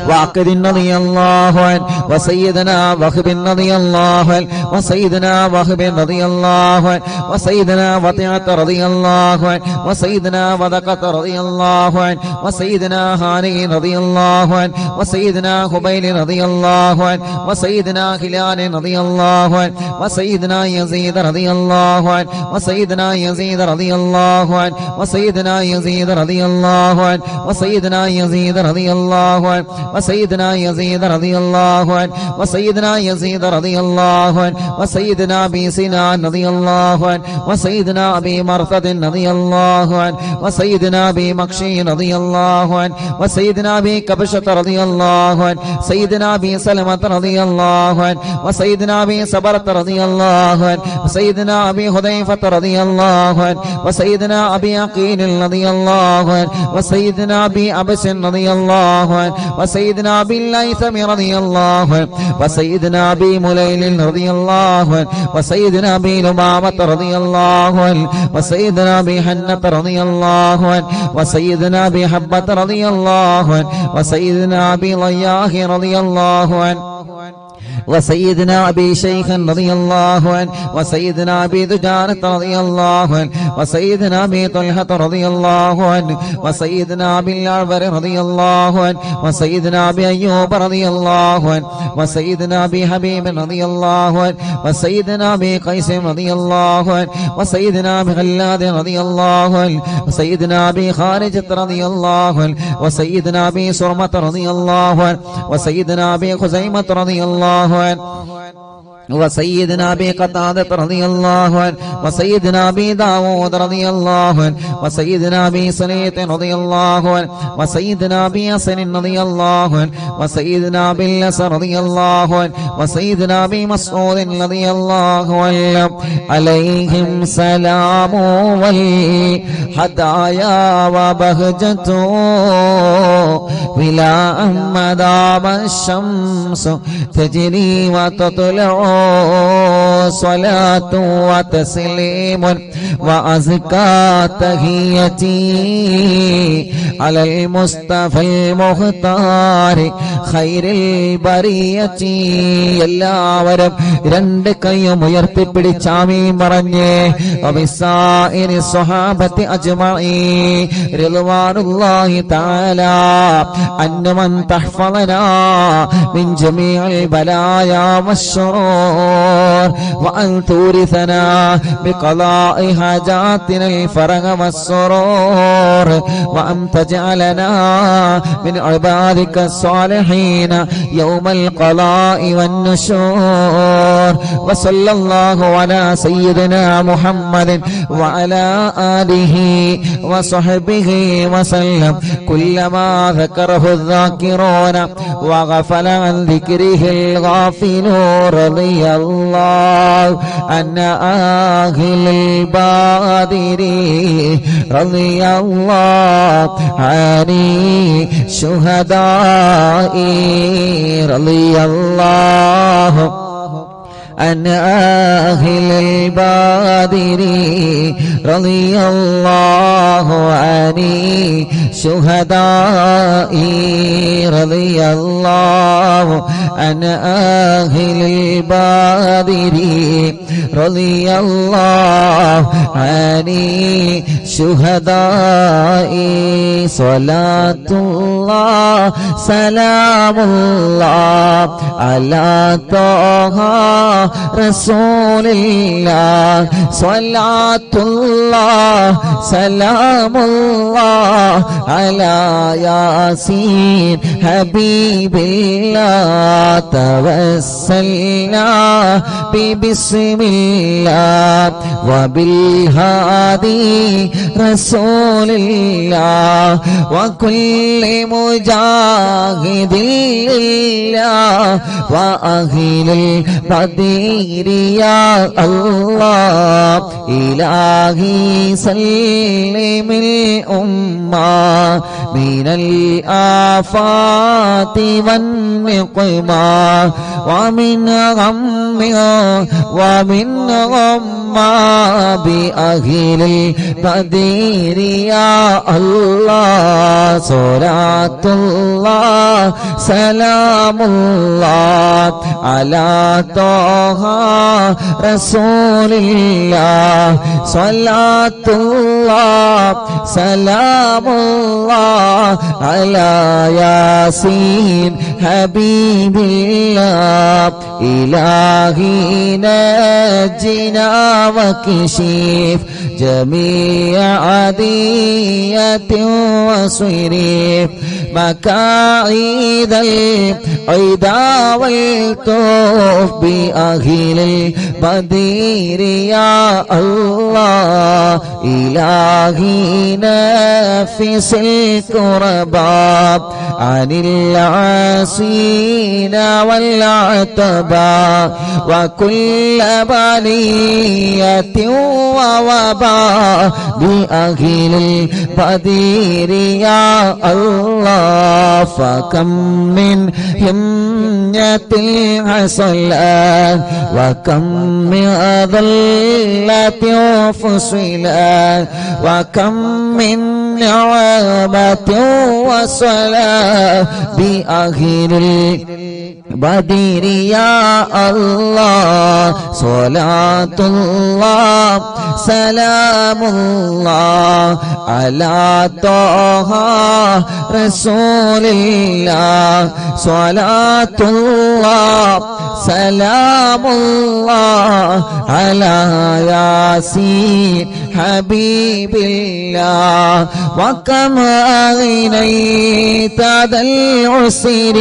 واقد رضي الله عنه وسيدنا وهب رضي الله عنه وسيدنا وهب رضي الله عنه وسيدنا وطيعة رضي الله عنه وسيدنا وذقة رضي الله عنه وسيدنا هاني رضي الله عنه وسيدنا خبيل رضي الله عنه وسيدنا هلال رضي الله عنه وسيدنا يزيد رضي الله عنه وسيدنا يزيد رضي الله عنه وسيدنا يزيد رضي الله عنه وسيدنا يزيد رضي الله عنه وسيدنا يزيد رضي الله عنه وسيدنا يزيد رضي الله عنه وسيدنا أبي سنان رضي الله عنه وسيدنا أبي مرثد رضي الله عنه وسيدنا أبي مكشي رضي الله عنه وسيدنا أبي كبشة رضي الله عنه سيدنا أبي سلمة رضي الله عنه وسيدنا أبي صبرة رضي الله عنه وسيدنا أبي حذيفة رضي الله عنه وسيدنا أبي عقيل رضي الله عنه وسيدنا أبي أبس رضي الله عنه وسيدنا أبي الليثم رضي الله عنه وسيدنا أبي مليل رضي الله عنه وسيدنا أبي لمامة رضي الله عنه وسيدنا أبي حنة رضي الله عنه وسيدنا أبي حبة رضي الله عنه وسيدنا أبي ضياح رضي الله عنه وسيدنا أبي شيخ رضي الله عنه وسيدنا أبي دجانة رضي الله عنه وسيدنا أبي طلحة رضي الله عنه وسيدنا أبي الأعور رضي الله عنه وسيدنا أبي أيوب رضي الله عنه وسيدنا أبي حبيب رضي الله عنه وسيدنا أبي قيس رضي الله عنه وسيدنا أبي غلاد رضي الله عنه وسيدنا أبي خارجة رضي الله عنه وسيدنا أبي سرمة رضي الله عنه وسيدنا أبي خزيمة رضي الله عنه وسيدنا أبي قتادة رضي الله عنه وسيدنا أبي داود رضي الله عنه وسيدنا أبي سليط رضي الله عنه وسيدنا أبي يسر رضي الله عنه وسيدنا أبي اليسر رضي الله عنه وسيدنا أبي مسعود رضي الله عنه عليهم سلام والهدايا وبهجة بلا مدام الشمس تجري وتطلع صلاة وتسليم وأزكى تحيتي على المصطفى المختار خير البرية എല്ലാവരും രണ്ട് കൈയും ഉയർത്തിപ്പിടിച്ച് ആമീൻ പറഞ്ഞേ വബിസായിരി സ്വഹാബത്തി അജ്മഈൻ റിദ്വാനുല്ലാഹി തആല അന്നമൻ തഹ്ഫളനാ മിൻ ജമീഇൽ ബലായാ വശ്ശുറൂർ വഅൻ തൂരിസനാ ബിഖളാഇ ഹാജാതിന الفرج والسرور وأن تجعلنا من عبادك الصالحين يوم القضاء والنشور وصلى الله على سيدنا محمد وعلى آله وصحبه وسلم كلما ذكره الذاكرون وغفل عن ذكره الغافلون رضي الله عن أهل البادرين رضي الله عن شهداء رضي الله عن أهل البادر رضي الله عن شهداء رضي الله عن أهل البادر رضي الله عن شهداء صلاة الله سلام الله على طه رسول الله صلاة الله سلام الله على ياسين حبيب الله توسلنا ببسم الله وبالهادي رسول الله وكل مجاهد لله وأهل البدير يا الله إلهي سلم الأمة من الآفات والنقمة ومن غم ومن غمّة بأهل البدير يا الله صلاة الله سلام الله على طه رسول الله صلاة الله سلام الله على ياسين حبيب الله إلهي نجنا وكشف جميع عدية وصريف مكائد العدا والطوف بأهل البدير يا الله إلهي نفس الكرباب عن العاصين والعتباء وكل بلية ووباء بأهل البدير يا الله فكم من همية حصلت وكم من ذلة فصلت وكم من نعمة وصلاة بأهل البدير يا الله صلاة الله سلام الله على طه رسول الله صلاة الله سلام الله على ياسين حبيب الله وكم أغنيت ذا العسر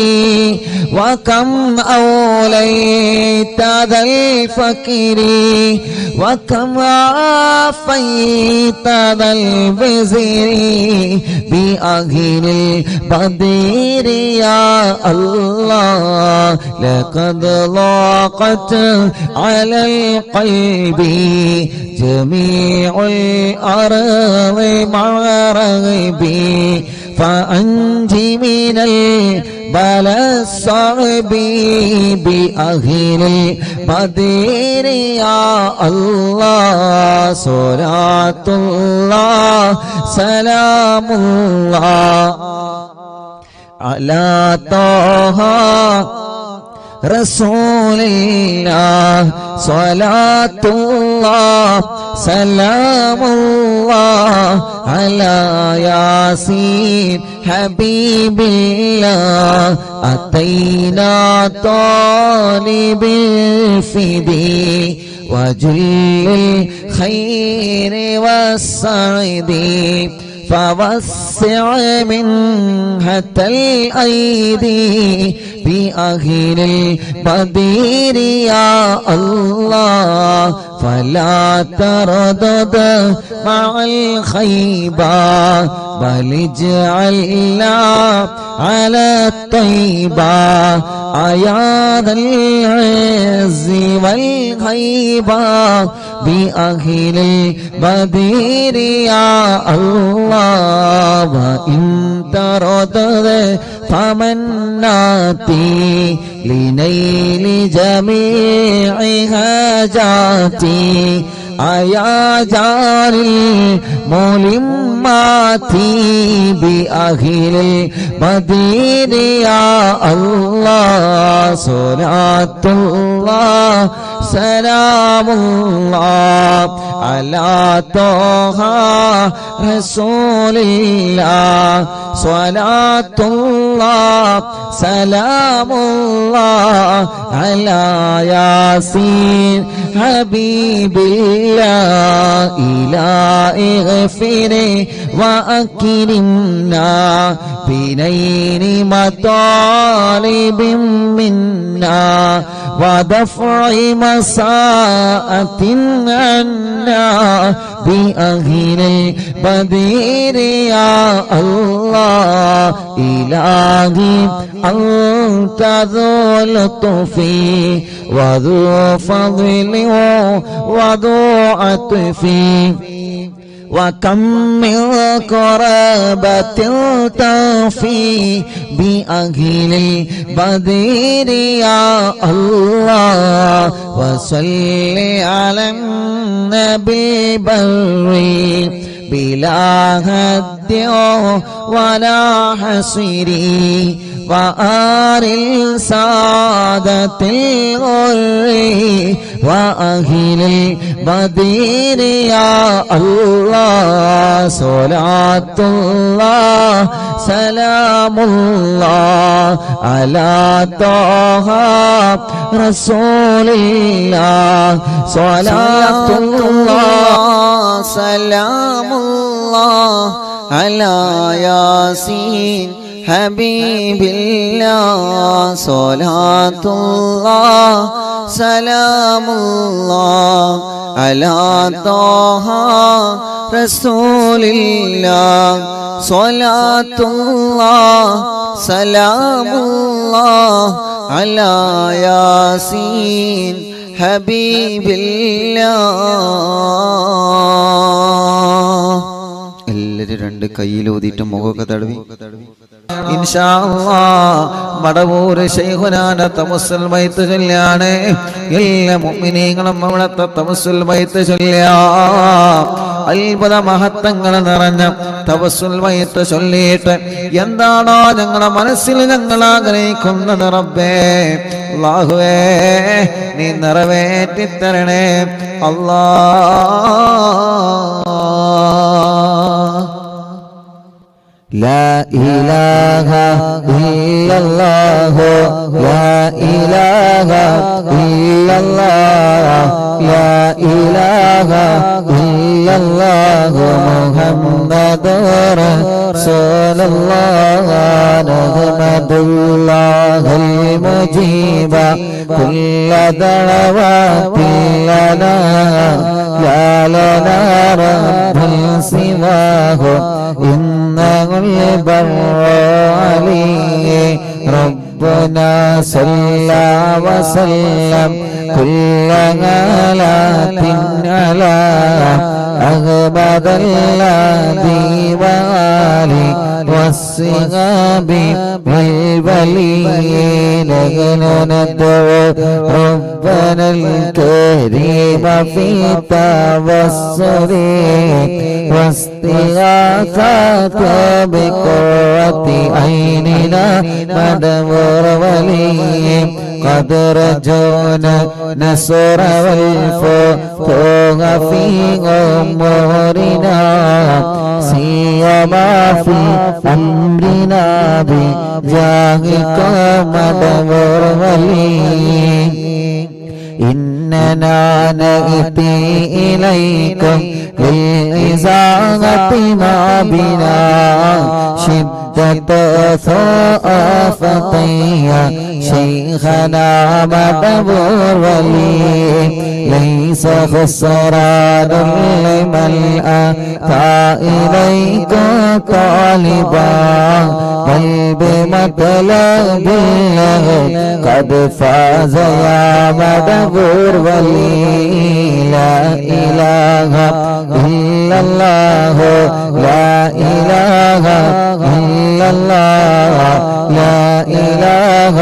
وكم أوليت ذا الفقر وكم عافيت ذا الوزر بأهل البدر يا الله لقد ضاقت على القلب جميع الأرض مع رغبي فأنت من البلاء الصعب بأهل البدر يا الله صلاة الله سلام الله على طه رسول الله صلاة الله سلام الله على ياسين حبيب الله أتينا طالب الفدي وجل الخير والسعد فوسع منحة الأيدي بأهل البدر يا الله فلا تردد مع الخيبة بل اجعلنا على الطيبة يا ذا العز والهيبة بأهل البدر يا الله وإن تردد فمناتي لنيل جميع حاجاتي يا جار الملمات بأهل البدر يا الله صلاة الله سلام الله على طه رسول الله صلاة الله سلام الله على ياسين حبيب الله إلهي اغفر وأكرمنا بنيل مطالب منا ودفع مساءة عنا بأهل البدر يا الله إلهي أنت ذو لطف وذو فضل وذو عطف وكم من قرابة تفي بأهل البدر يا الله وصل على النبي بري بلا هد ولا حصر وآل السادة الغر وأهل البدر يا الله صلاة الله سلام الله على طه رسول الله صلاة الله سلام الله على ياسين حبيب الله صلاة الله سلام الله على طه رسول الله صلاة الله سلام الله على ياسين حبيب الله എല്ലാവരും രണ്ട് കയ്യിലൂതിയിട്ട് മുഖമൊക്കെ തടവി ഇൻഷാ അല്ലാഹ് മടവൂര് ശൈഖുനാന തവസ്സുൽ ബൈത്ത് ചൊല്ലാണ് എല്ലാ മുഅ്മിനീങ്ങളും അവിടുത്തെ തവസ്സുൽ ബൈത്ത് ചൊല്ലിയാ അത്ഭുത മഹത്വങ്ങൾ നിറഞ്ഞ തവസ്സുൽ ബൈത്ത് ചൊല്ലിയിട്ട് എന്താണോ ഞങ്ങളുടെ മനസ്സിൽ ഞങ്ങൾ ആഗ്രഹിക്കുന്നത് റബ്ബേ അല്ലാഹുവേ നീ നിറവേറ്റി തരണേ അല്ലാഹ് لا إله إلا الله لا إله إلا الله لا إله إلا الله محمد رسول الله نحمد الله المجيب كل دعوات لنا لا لنا رب سواه إنه البر عليه ربنا صلى وسلم كل غلات على أغبد الذي وآله والصحاب والولين ندعو ربنا الكريم في توسل واستغاثة بقوة عيننا مدبر ولي قد رجونا نصر والفتوح في أمورنا سيما في أمرنا بجاهك مدبر ولي إننا نأتي إليكم للإزاغة ما بنا شدة ثقافتي شيخنا مدبر ولي ليس خسران لمن أتى إليك طالبا بل بمطلب الله قد فاز يا مدبر ولي لا إله إلا الله لا إله إلا الله لا إله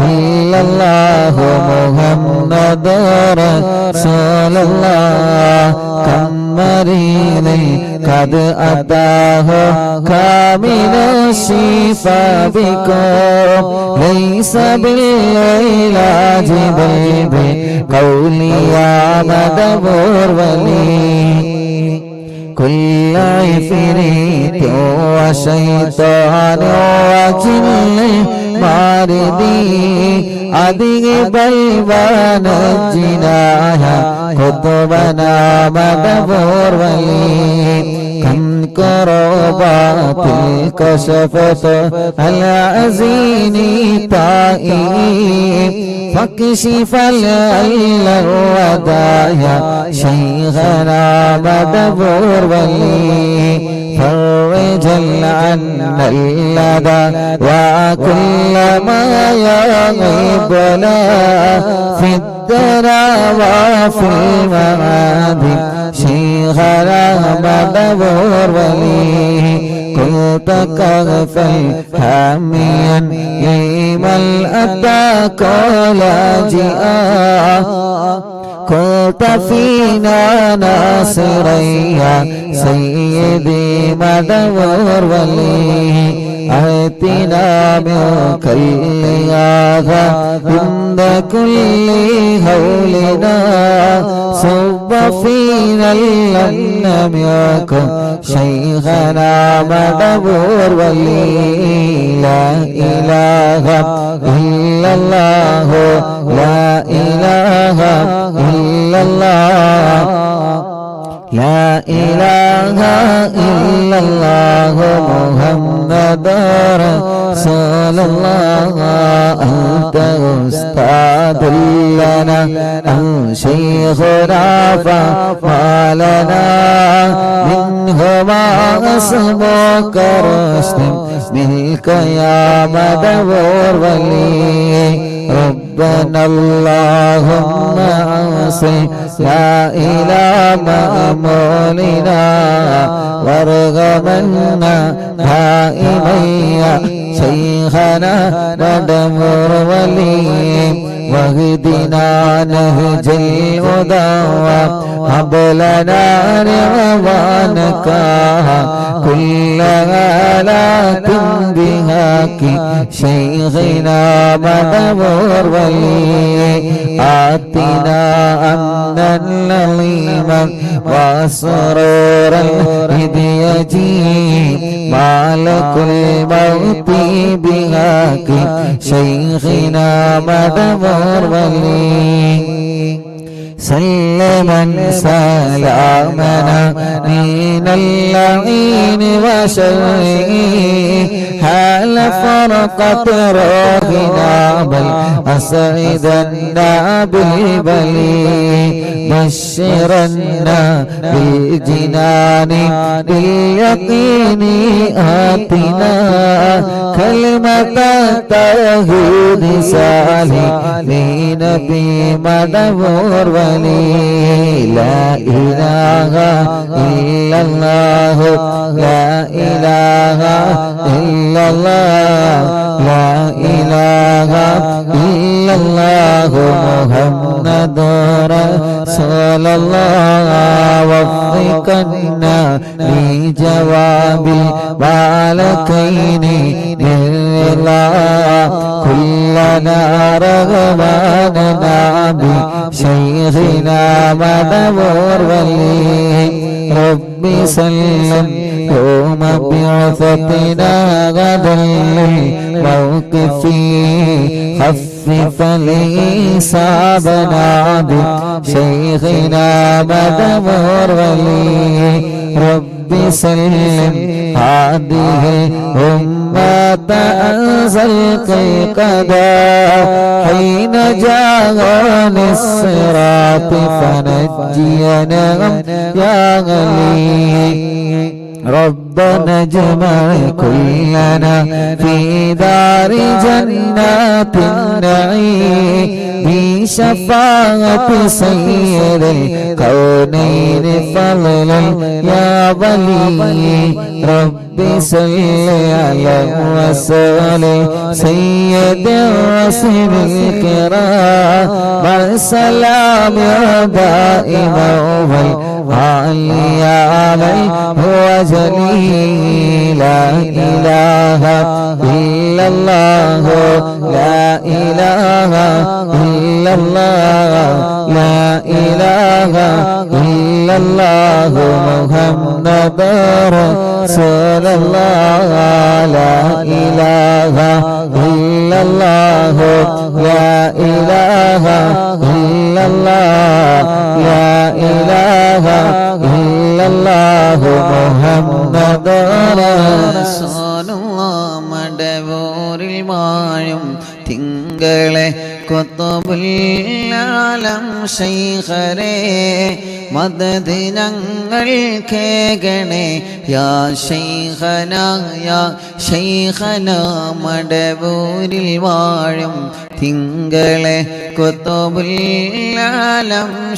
إلا الله محمد رسول الله كم مريض قد أتاه كامل الشفاء بكم ليس بالعلاج بل بقولي يا مدبر ولي كل عفريت وشيطان وجن ماردي أذهب ونجناها قطبنا مدبر ولي كم كربات كشفت العزين طائب فاكشف الودايا شيخنا مدبر ولي فرج عنا اللدى وكل ما يغيبنا في الدنا وفي المعاد شيخنا مدبر ولي كنت كغفل حاميا يمن أتاك لاجئا كنت فينا ناصريا سيدي مدبر ولي آتنا منك الإغاثة عند كل هولنا صب فينا لم يكن شيخنا مدبر ولي لا إله إلا الله لا إله إلا الله لا إله إلا الله محمد رسول الله أنت أستاذ لنا أو شيخنا فما لنا منهما اسمك رشد منك يا مدبر ولي ربنا اللهم أوصل لا إلى مأمولنا وارغمنا دائميا شيخنا مدبر ولي واهدنا نهج الهدى هب لنا رضوانك كل آلات بهاك شيخنا مدبر ولي آتنا أمنا لظيما وسرورا إذ يجيء مالك شيخنا مدبر ولي سلما سلامنا من اللعين وشره حال فرقة روحنا بل أسعدنا بالبلي بشرنا بالجنان باليقين آتنا كلمة التوحيد سالمين بمدبر ولي لا إله إلا الله لا إله إلا الله لا إله إلا الله محمد رسول الله وفقنا لجواب البالكين بالله كلنا رغباننا بشيخنا مدبر ولي ربي سلم يوم بعثتنا غدا للموقف خفف لحسابنا بشيخنا مدبر ولي ربي سلم هذه الأمة أنزلت القضاء حين جاء الصراط فنجينا يا غلي ربنا اجمع كلنا في دار جنات النعيم بشفاعة سيد الكونين فضلا يا ولي ربي صل على وسلم سيد الرسل الكرام والسلام دائما والعلي عليه هو جليل لا إله إلا الله لا إله إلا الله لا إله إلا الله محمد رسول الله لا إله إلا الله لا إله إلا الله لا إله إلا الله محمد رسول الله മടവൂരിൽ വാഴും തിങ്കളെ കുത്തുബുൽ-ആലം ശൈഖരേ മദദ് ഞങ്ങൾ കേകണേ യാ ശൈഖനാ യാ ശൈഖനാ മടവൂരിൽ വാഴും തിങ്കളെ കുത്തുബുൽ-ആലം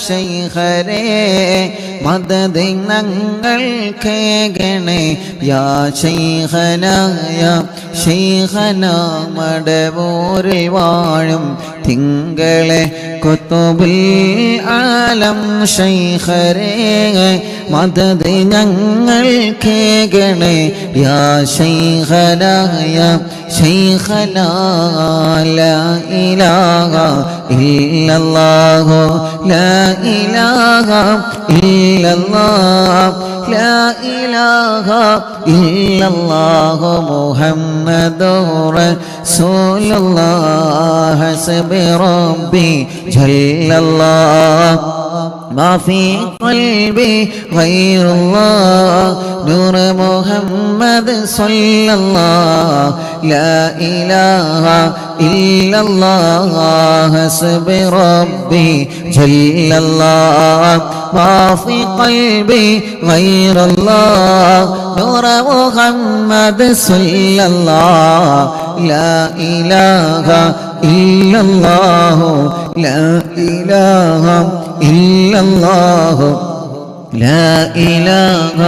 ശൈഖരേ മദദ് ഞങ്ങൾ കേകണേ യാ ശൈഖനാ യാ ശൈഖനാ മടവൂരിൽ വാഴും തിങ്കളെ കുത്തുബുൽ-ആലം ശൈഖരേ മദദ് ഞങ്ങൾ കേകണേ യാ ശൈഖനാ യാ ശൈഖനാ ലാ ഇലാഹ ഇല്ലല്ലാഹു ലാ ഇലാഹ ഇല്ലല്ലാഹ് لا إله إلا الله محمد رسول الله حسب ربي جل الله ما في قلبي غير الله نور محمد صلى الله لا إله إلا الله حسب ربي جل الله ما في قلبي غير الله نور محمد صلى الله لا إله إلا الله لا إله إلا الله لا إله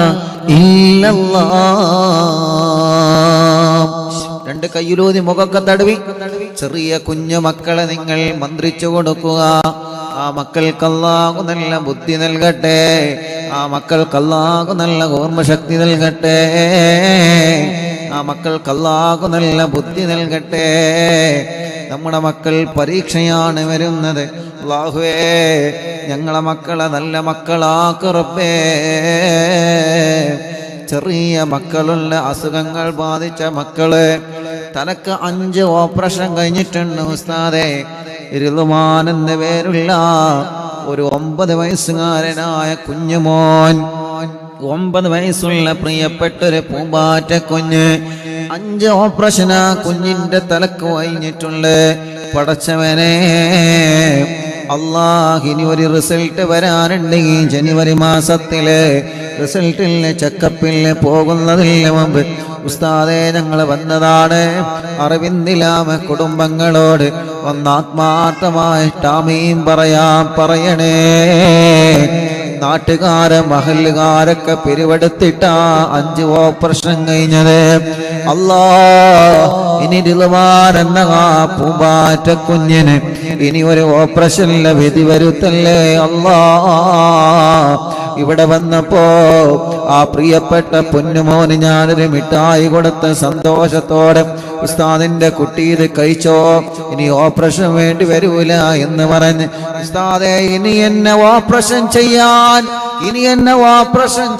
إلا الله രണ്ട് കയ്യിലൂതി മുഖക്കെ തടവി ചെറിയ കുഞ്ഞു മക്കളെ നിങ്ങൾ മന്ത്രിച്ചു കൊടുക്കുക. ആ മക്കൾക്ക് അല്ലാഹു നല്ല ബുദ്ധി നൽകട്ടെ, ആ മക്കൾക്ക് അല്ലാഹു നല്ല ഓർമ്മശക്തി നൽകട്ടെ, ആ മക്കൾക്ക് അല്ലാഹു നല്ല ബുദ്ധി നൽകട്ടെ. നമ്മുടെ മക്കൾ പരീക്ഷയാണ് വരുന്നത്. അല്ലാഹുവേ ഞങ്ങളെ മക്കളെ നല്ല മക്കളാക്ക് റബ്ബേ. ചെറിയ മക്കളുള്ള അസുഖങ്ങൾ ബാധിച്ച മക്കള്,
തലക്ക് 5 ഓപ്പറേഷൻ കഴിഞ്ഞിട്ടുണ്ട് ഉസ്താദേ. റിദ്വാൻ എന്ന പേരുള്ള ഒരു 9 വയസ്സുകാരനായ കുഞ്ഞുമോൻ, 9 വയസ്സുള്ള പ്രിയപ്പെട്ടൊരു പൂമ്പാറ്റ കുഞ്ഞ്, 5 ഓപ്പറേഷൻ ആ കുഞ്ഞിന്റെ തലക്ക് കഴിഞ്ഞിട്ടുണ്ട്. പടച്ചവനെ അല്ലാഹ്, ഇനി ഒരു റിസൾട്ട് വരാനുണ്ട് ഈ ജനുവരി മാസത്തില്. റിസൾട്ടില് ചെക്കപ്പില് പോകുന്നതിന് മുമ്പ് ഉസ്താദേ ഞങ്ങൾ വന്നതാണ്. അറിവിന്ദിലാമ കുടുംബങ്ങളോട് ഒന്നാത്മാർത്ഥമായിട്ട് ആമീൻ പറയണേ. നാട്ടുകാരെ മഹല്ലുകാരൊക്കെ പിരിവെടുത്തിട്ടാ 5 ഓപ്പറേഷൻ കഴിഞ്ഞത്. അല്ലാ, ഇനി റിദ്വാൻ എന്ന ആ പൂമ്പാറ്റ കുഞ്ഞിന് ഇനി ഒരു ഓപ്പറേഷനിലെ വിധി വരുത്തല്ലേ അല്ലാ. ഇവിടെ വന്നപ്പോ ആ പ്രിയപ്പെട്ട പൊന്നുമോന് ഞാനൊരു മിഠായി കൊടുത്ത സന്തോഷത്തോടെ, ഉസ്താദിന്റെ കുട്ടി ഇത് കഴിച്ചോ, ഇനി ഓപ്പറേഷൻ വേണ്ടി വരൂല എന്ന് പറഞ്ഞ്, ഉസ്താദേ ഇനി എന്നെ ഓപ്പറേഷൻ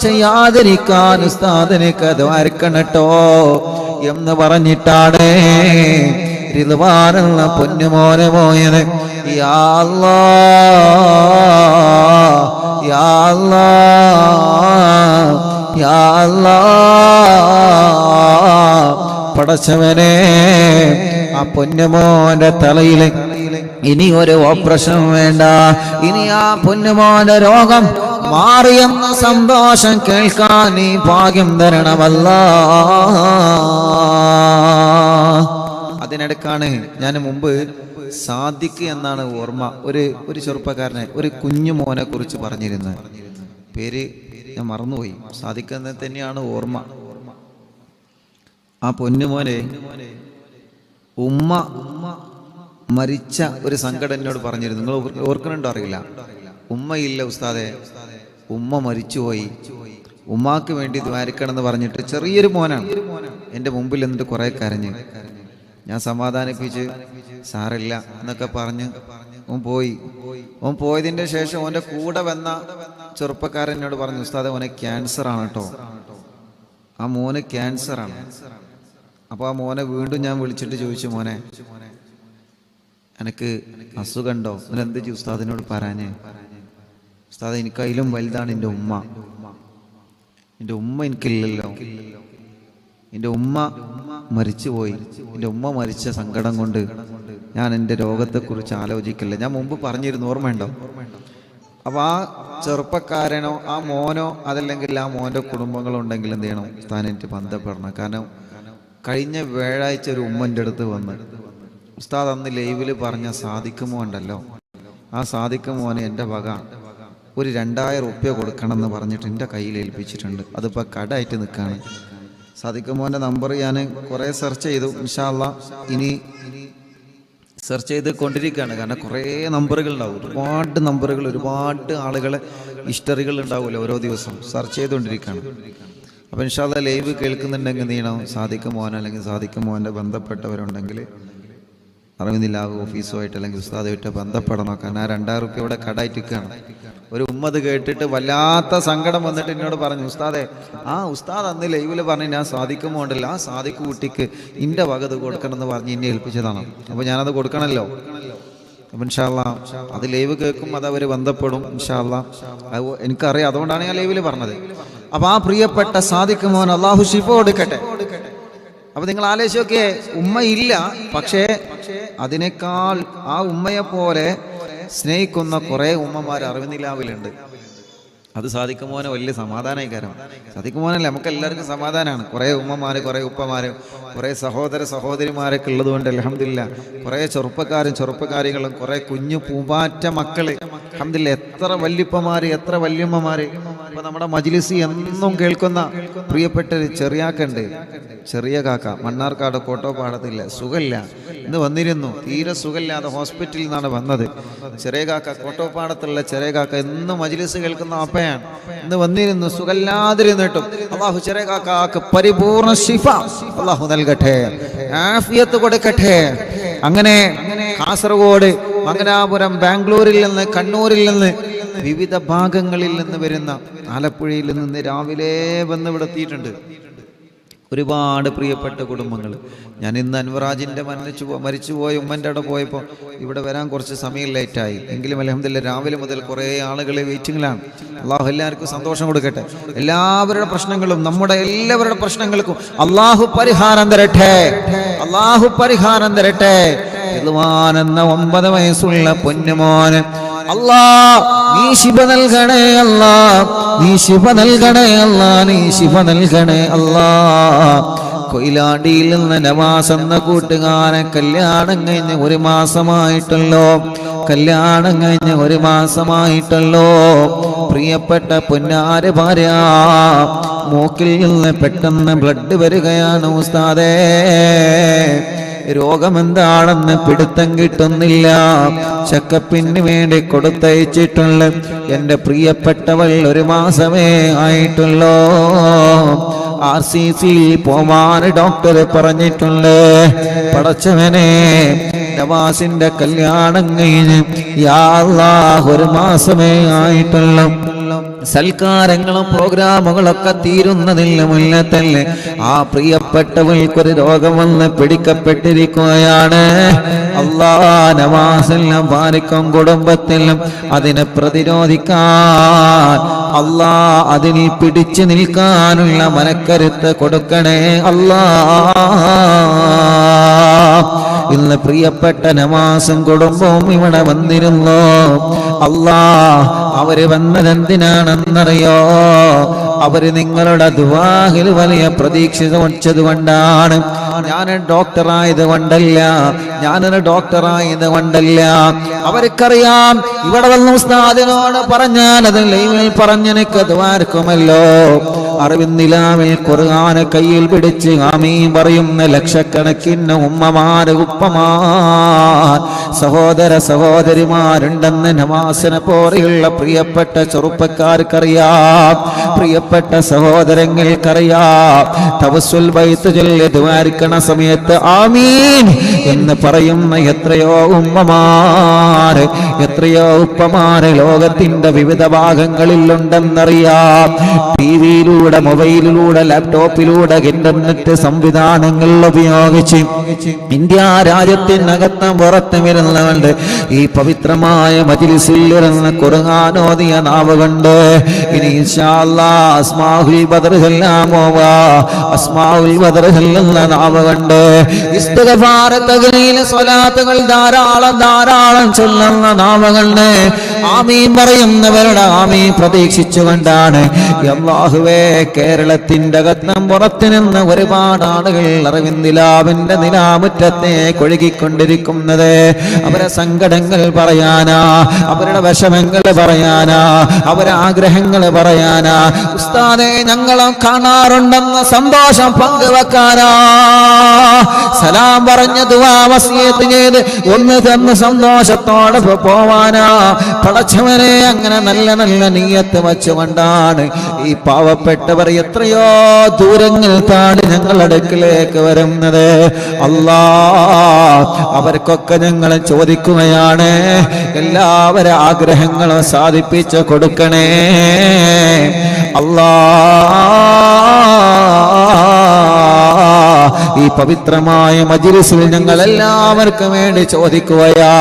ചെയ്യാതിരിക്കാൻ ഉസ്താദിനൊക്കെ ദ്വാരക്കണട്ടോ എന്ന് പറഞ്ഞിട്ടാണ് റിദ്വാനുള്ള പൊന്നുമോനെ പോയത്. യാ അല്ലാഹ്, യാ അല്ലാഹ്, യാ അല്ലാഹ്. പടച്ചവനെ, ആ പൊന്നുമോന്റെ തലയില് ഇനി ഒരു ഓപ്പറേഷൻ വേണ്ട, ഇനി ആ പൊന്നുമോന്റെ രോഗം മാറിയെന്ന സന്തോഷം കേൾക്കാൻ നീ ഭാഗ്യം തരണമല്ലാ. അതിനിടക്കാണ് ഞാൻ മുമ്പ് സാദിഖ് എന്നാണ് ഓർമ്മ, ഒരു ചെറുപ്പക്കാരനെ, ഒരു കുഞ്ഞു മോനെ കുറിച്ച് പറഞ്ഞിരുന്നത്. പേര് ഞാൻ മറന്നുപോയി. സാദിഖ് എന്ന് തന്നെയാണ് ഓർമ്മ. ആ പൊന്നുമോനെ ഉമ്മ മരിച്ച ഒരു സങ്കടം എന്നോട് പറഞ്ഞിരുന്നു. നിങ്ങൾ ഓർക്കുന്നുണ്ടോ അറിയില്ല. ഉമ്മയില്ല ഉസ്താദെ, ഉമ്മ മരിച്ചുപോയി, ഉമ്മാക്ക് വേണ്ടി ദ്വാരിക്കണം എന്ന് പറഞ്ഞിട്ട് ചെറിയൊരു മോനാണ് എൻ്റെ മുമ്പിൽ എന്നിട്ട് കുറെ കരഞ്ഞ്. ഞാൻ സമാധാനിപ്പിച്ച് സാറില്ല എന്നൊക്കെ പറഞ്ഞ് ഓൻ പോയതിൻ്റെ ശേഷം ഓൻ്റെ കൂടെ വന്ന ചെറുപ്പക്കാരൻ എന്നോട് പറഞ്ഞു, ഉസ്താദെ ഓനെ ക്യാൻസർ ആണ് കേട്ടോ, ആ മോന് ക്യാൻസറാണ്. അപ്പോൾ ആ മോനെ വീണ്ടും ഞാൻ വിളിച്ചിട്ട് ചോദിച്ചു, മോനെ എനിക്ക് അസുഖമുണ്ടോ, എന്ത് ഉസ്താദിനോട് പറയാനേ. ഉസ്താദ് എനിക്കതിലും വലുതാണ് എൻ്റെ ഉമ്മ. എൻ്റെ ഉമ്മ എനിക്കില്ലല്ലോ, എൻ്റെ ഉമ്മ മരിച്ചുപോയി. എൻ്റെ ഉമ്മ മരിച്ച സങ്കടം കൊണ്ട് ഞാൻ എൻ്റെ രോഗത്തെക്കുറിച്ച് ആലോചിക്കില്ല. ഞാൻ മുമ്പ് പറഞ്ഞിരുന്നു, ഓർമ്മയുണ്ടോ? അപ്പോൾ ആ ചെറുപ്പക്കാരനോ ആ മോനോ അതല്ലെങ്കിൽ ആ മോൻ്റെ കുടുംബങ്ങളോ ഉണ്ടെങ്കിൽ എന്ത് ചെയ്യണം, ഉസ്താദിനായിട്ട് ബന്ധപ്പെടണം. കാരണം കഴിഞ്ഞ വ്യാഴാഴ്ച ഒരു ഉമ്മൻ്റെ അടുത്ത് വന്ന്, ഉസ്താദ് അന്ന് ലൈവിൽ പറഞ്ഞ സാദിഖ് മോൻ ഉണ്ടല്ലോ, ആ സാദിഖ് മോനെ എൻ്റെ വക ഒരു 2000 റുപ്യ കൊടുക്കണം എന്ന് പറഞ്ഞിട്ട് എൻ്റെ കയ്യിൽ ഏൽപ്പിച്ചിട്ടുണ്ട്. അതിപ്പോൾ കടായിട്ട് നിൽക്കുകയാണ്. സാദിഖ് മോൻ്റെ നമ്പർ ഞാൻ കുറേ സെർച്ച് ചെയ്തു. ഇൻഷാ അല്ലാഹ് ഇനി സെർച്ച് ചെയ്ത് കൊണ്ടിരിക്കുകയാണ്. കാരണം കുറേ നമ്പറുകൾ ഉണ്ടാവും, ഒരുപാട് നമ്പറുകൾ, ഒരുപാട് ആളുകളെ ഹിസ്റ്ററികൾ ഉണ്ടാവില്ല, ഓരോ ദിവസവും സെർച്ച് ചെയ്തുകൊണ്ടിരിക്കുകയാണ്. അപ്പോൾ ഇൻഷാ അല്ലാഹ് ലൈവ് കേൾക്കുന്നുണ്ടെങ്കിൽ എന്ത് ചെയ്യണം, സാദിഖ് മോൻ അല്ലെങ്കിൽ സാദിഖ് മോൻ്റെ ബന്ധപ്പെട്ടവരുണ്ടെങ്കിൽ അറിവിന്നില്ല ഓഫീസുമായിട്ട് അല്ലെങ്കിൽ ഉസ്താദുമായിട്ട് ബന്ധപ്പെടണം. കാരണം ആ 2000 റുപ്യ ഇവിടെ കടായിട്ടിരിക്കുകയാണ്. ഒരു ഉമ്മത് കേട്ടിട്ട് വല്ലാത്ത സങ്കടം വന്നിട്ട് എന്നോട് പറഞ്ഞു, ഉസ്താദെ ആ ഉസ്താദ് അന്ന് ലൈവിൽ പറഞ്ഞ് ഞാൻ സാദിഖ് മോണ്ടല്ലോ, ആ സാദിഖ് കുട്ടിക്ക് ഇൻ്റെ വകത് കൊടുക്കണം എന്ന് പറഞ്ഞ് എന്നെ ഏൽപ്പിച്ചതാണ്. അപ്പോൾ ഞാനത് കൊടുക്കണമല്ലോ. അപ്പം ഇൻഷാ അല്ലാഹ് അത് ലൈവ് കേൾക്കും, അത് അവർ ബന്ധപ്പെടും ഇൻഷാ അല്ലാഹ്. എനിക്കറിയാം, അതുകൊണ്ടാണ് ഞാൻ ലൈവിൽ പറഞ്ഞത്. അപ്പോൾ ആ പ്രിയപ്പെട്ട സാദിഖ് മോൻ അള്ളാഹു ശിഫ കൊടുക്കട്ടെ. അപ്പൊ നിങ്ങൾ ആലോചിച്ചൊക്കെ, ഉമ്മയില്ല, പക്ഷേ അതിനേക്കാൾ ആ ഉമ്മയെ പോലെ സ്നേഹിക്കുന്ന കുറെ ഉമ്മമാർ അറിവിനിലാവിലുണ്ട്. അത് സാദിഖ് മോനെ വലിയ സമാധാനമായി. കാരണം സാദിഖ് മോനല്ലേ, നമുക്ക് എല്ലാവർക്കും സമാധാനമാണ്. കുറേ ഉമ്മമാര്, കുറേ ഉപ്പമാര്, കുറേ സഹോദര സഹോദരിമാരൊക്കെ ഉള്ളതുകൊണ്ട് അൽഹംദുലില്ലാ കുറേ ചെറുപ്പക്കാരികളും കുറേ കുഞ്ഞു പൂമ്പാറ്റ മക്കള് അൽഹംദുലില്ലാ. എത്ര വല്യപ്പമാര്, എത്ര വല്യമ്മമാര്. ഇപ്പൊ നമ്മുടെ മജ്‌ലിസ് എന്നും കേൾക്കുന്ന പ്രിയപ്പെട്ട ഒരു ചെറിയാക്കുണ്ട്, ചെറിയ കാക്ക, മണ്ണാർക്കാട് കോട്ടോപ്പാടത്തില്ല, സുഖമില്ല, ഇന്ന് വന്നിരുന്നു, തീരെ സുഖമില്ലാതെ ഹോസ്പിറ്റലിൽ നിന്നാണ് വന്നത്. ചെറിയ കാക്ക, കോട്ടോപ്പാടത്തുള്ള ചെറിയ കാക്ക എന്നും മജ്‌ലിസ് കേൾക്കുന്ന അപ്പയാണ്, ഇന്ന് വന്നിരുന്നു, സുഖമില്ലാതിരുന്നിട്ടും അള്ളാഹു ചെറിയ കാക്കക്ക് പരിപൂർണ ശിഫ അള്ളാഹു നൽകട്ടെ, ആഫിയത്ത് കൊടുക്കട്ടെ. അങ്ങനെ കാസർഗോഡ്, മംഗലാപുരം, ബാംഗ്ലൂരിൽ നിന്ന്, കണ്ണൂരിൽ നിന്ന്, വിവിധ ഭാഗങ്ങളിൽ നിന്ന് വരുന്ന, ആലപ്പുഴയിൽ നിന്ന് രാവിലെ വന്ന് ഇവിടെ എത്തിയിട്ടുണ്ട്. ഒരുപാട് പ്രിയപ്പെട്ട കുടുംബങ്ങൾ. ഞാൻ ഇന്ന് അൻവറാജിൻ്റെ മരിച്ചുപോയ ഉമ്മൻ്റെ അവിടെ പോയപ്പോൾ ഇവിടെ വരാൻ കുറച്ച് സമയം ലേറ്റായി. എങ്കിലും അൽഹംദുലില്ലാ രാവിലെ മുതൽ കുറേ ആളുകൾ വെയിറ്റിങ്ങിലാണ്. അള്ളാഹു എല്ലാവർക്കും സന്തോഷം കൊടുക്കട്ടെ. എല്ലാവരുടെ പ്രശ്നങ്ങളും, നമ്മുടെ എല്ലാവരുടെ പ്രശ്നങ്ങൾക്കും അള്ളാഹു പരിഹാരം തരട്ടെ. അള്ളാഹു പരിഹാരം തരട്ടെ. എന്ന 9 വയസ്സുള്ള പൊന്നുമോന് അല്ലാ നീ ശിഫ നൽകണേ അല്ലാ, നീ ശിഫ നൽകണേ അല്ലാ, നീ ശിഫ നൽകണേ അല്ലാ. കൊയിലാണ്ടിയിൽ നിന്ന് നവാസ് എന്ന കൂട്ടുകാരൻ കല്യാണം കഴിഞ്ഞ് 1 മാസമായിട്ടുള്ളോ, കല്യാണം കഴിഞ്ഞ് 1 മാസമായിട്ടുള്ളോ. പ്രിയപ്പെട്ട പൊന്നാര ഭാര്യ മൂക്കിൽ നിന്ന് പെട്ടെന്ന് ബ്ലഡ് വരികയാണ് ഉസ്താദേ. രോഗമെന്താണെന്ന് പിടുത്തം കിട്ടുന്നില്ല. ചെക്കപ്പിന് വേണ്ടി കൊടുത്തയച്ചിട്ടുള്ള എൻ്റെ പ്രിയപ്പെട്ടവൾ 1 മാസമേ ആയിട്ടുള്ളൂ. RCC പോവാൻ ഡോക്ടർ പറഞ്ഞിട്ടുണ്ട്. പടച്ചവനെ നവാസിന്റെ കല്യാണം കഴിഞ്ഞ് യാ അല്ലാഹ് 1 മാസമേ ആയിട്ടുള്ളൂ. സൽക്കാരങ്ങളും പ്രോഗ്രാമുകളൊക്കെ തീരുന്നതില്ല മുന്നേ തന്നെ ആ പ്രിയപ്പെട്ടവൾക്കൊരു രോഗം വന്ന് പിടിക്കപ്പെട്ടിരിക്കുകയാണ്. അല്ലാ നവാസെല്ലാം ഭാര്യക്കും കുടുംബത്തിലും അതിനെ പ്രതിരോധിക്കാൻ അല്ലാ അതിൽ പിടിച്ചു നിൽക്കാനുള്ള മനക്കരുത്ത് കൊടുക്കണേ അല്ലാ. ഇന്ന് പ്രിയപ്പെട്ട നവാസും കുടുംബവും ഇവിടെ വന്നിരുന്നു. അല്ലാ അവര് വന്നതെന്തിനാണെന്നറിയോ? അവര് നിങ്ങളുടെ ദുആയിൽ വലിയ പ്രതീക്ഷ വച്ചത് കൊണ്ടാണ്. ഞാനൊരു ഡോക്ടറായത് കൊണ്ടല്ല, ഞാനൊരു ഡോക്ടറായത് കൊണ്ടല്ല. അവർക്കറിയാം ഇവിടെ വന്ന ഉസ്താദിനോട് പറഞ്ഞാൽ അത് ലൈവിൽ പറഞ്ഞെനിക്ക് ദ്വാരക്കുമല്ലോ. അറിവിന്നിലാവിൽ ഖുർആൻ കയ്യിൽ പിടിച്ച് ആമീൻ പറയുന്ന ലക്ഷക്കണക്കിന് ഉമ്മമാര് ഉപ്പമാർ സഹോദര സഹോദരിമാരുണ്ടെന്ന് നവാസിനെ പോലെയുള്ള പ്രിയപ്പെട്ട ചെറുപ്പക്കാർക്കറിയാം, പ്രിയപ്പെട്ട സഹോദരങ്ങൾക്കറിയാം. തവസ്സുൽ ബൈത്ത് ചൊല്ലി ദ്വാരിക്കണ സമയത്ത് ആമീൻ എന്ന് പറയുന്ന എത്രയോ ഉമ്മമാര്, എത്രയോ ഉപ്പമാര് ലോകത്തിന്റെ വിവിധ ഭാഗങ്ങളിലുണ്ടെന്നറിയാം. ടിവിയിലൂടെ, മൊബൈലിലൂടെ, ലാപ്ടോപ്പിലൂടെ, ഇന്റർനെറ്റ് സംവിധാനങ്ങൾ ഉപയോഗിച്ച് ഇന്ത്യ രാജ്യത്തിനകത്തും പുറത്തും ഇരുന്നുകൊണ്ട് ഈ പവിത്രമായ മജ്ലിസിൽ ഇരുന്ന് ഖുർആൻ ഓതിയ നാവ് കൊണ്ട് ഇനി ഇൻഷാ അല്ലാഹ് അസ്മാഉൽ ബദർ ചൊല്ലാൻ പോവാ. അസ്മാഉൽ ബദർ ചൊല്ലുന്ന നാവ് കൊണ്ട് ഇസ്തിഗ്ഫാർ, തഹ്ലീൽ, സ്വലാത്തുകൾ ധാരാളം ചൊല്ലുന്ന നാവ് കൊണ്ട് ആമീൻ പറയുന്നവരുടെ ആമീൻ പ്രതീക്ഷിച്ചുകൊണ്ടാണ് അല്ലാഹുവേ കേരളത്തിന്റെ അകത്തും പുറത്തു നിന്ന് ഒരുപാട് ആളുകൾ അറിവിന്ദിലാവിന്റെ നിലാമുറ്റത്തെ കൊഴുകിക്കൊണ്ടിരിക്കുന്നത്. അവരെ സങ്കടങ്ങൾ പറയാനാ, അവരുടെ വിഷമങ്ങൾ പറയാനാ, അവരെ ആഗ്രഹങ്ങൾ പറയാനാ. ഉസ്താദേ ഞങ്ങളും കാണാറുണ്ടെന്ന സന്തോഷം പങ്കുവെക്കാനാ, സലാം പറഞ്ഞ് ദുആ വസിയത്ത് ചെയ്ത് ഒന്ന് തന്ന് സന്തോഷത്തോടെ പോവാനാ. പടച്ചവനെ അങ്ങനെ നല്ല നല്ല നിയ്യത്ത് വെച്ചുകൊണ്ടാണ് ഈ പാവപ്പെട്ടവർ എത്രയോ ദൂരങ്ങൾ താണ്ടി ഞങ്ങളുടെ അടുക്കിലേക്ക് വരുന്നത്. അല്ലാ അവർക്കൊക്കെ ഞങ്ങൾ ചോദിക്കുകയാണ്, എല്ലാവരുടെ ആഗ്രഹങ്ങളും സാധിപ്പിച്ചു കൊടുക്കണേ അല്ലാ. ഈ പവിത്രമായ മജ്ലിസിൽ ഞങ്ങൾ എല്ലാവർക്കും വേണ്ടി ചോദിക്കുകയാ.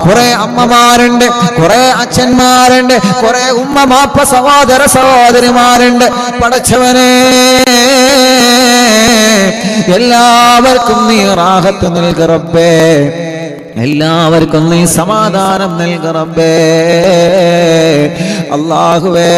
കുറെ അമ്മമാരുണ്ട്, കുറെ അച്ഛന്മാരുണ്ട്, കുറെ ഉമ്മ മാപ്പ സഹോദര സഹോദരിമാരുണ്ട്. പടച്ചവനെ എല്ലാവർക്കും നീ റാഹത്ത് നൽക റബ്ബേ, എല്ലാവർക്കും നീ സമാധാനം നൽക റബ്ബേ. അല്ലാഹുവേ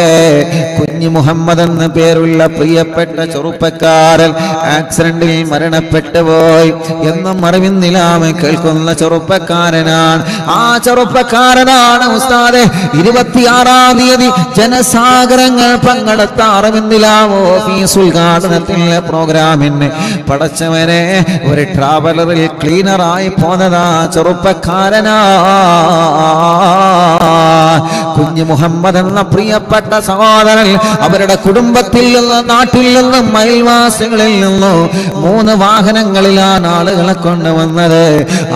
കുഞ്ഞു മുഹമ്മദ് എന്ന പേരുള്ള പ്രിയപ്പെട്ട ചെറുപ്പക്കാരൻ ആക്സിഡന്റിൽ മരണപ്പെട്ടു പോയി എന്നും അറിവിന്നിലാമ കേൾക്കുന്ന ചെറുപ്പക്കാരനാണ്. ആ ചെറുപ്പക്കാരനാണ് ഉസ്താദെ 26-ാം തീയതി ജനസാഗരങ്ങൾ പങ്കെടുത്ത അറിവിന്നിലാമോ ഓഫീസ് ഉദ്ഘാടനത്തിലെ പ്രോഗ്രാമിന് പടച്ചവനെ ഒരു ട്രാവലറിൽ ക്ലീനറായി പോന്നതാ ചെറുപ്പക്കാരനാ.
കുഞ്ഞു മുഹമ്മദ് എന്ന പ്രിയപ്പെട്ട സഹോദരൻ അവരുടെ കുടുംബത്തിൽ നിന്ന്, നാട്ടിൽ നിന്നും, അയൽവാസികളിൽ നിന്നും 3 വാഹനങ്ങളിലാണ് ആളുകളെ കൊണ്ടുവന്നത്.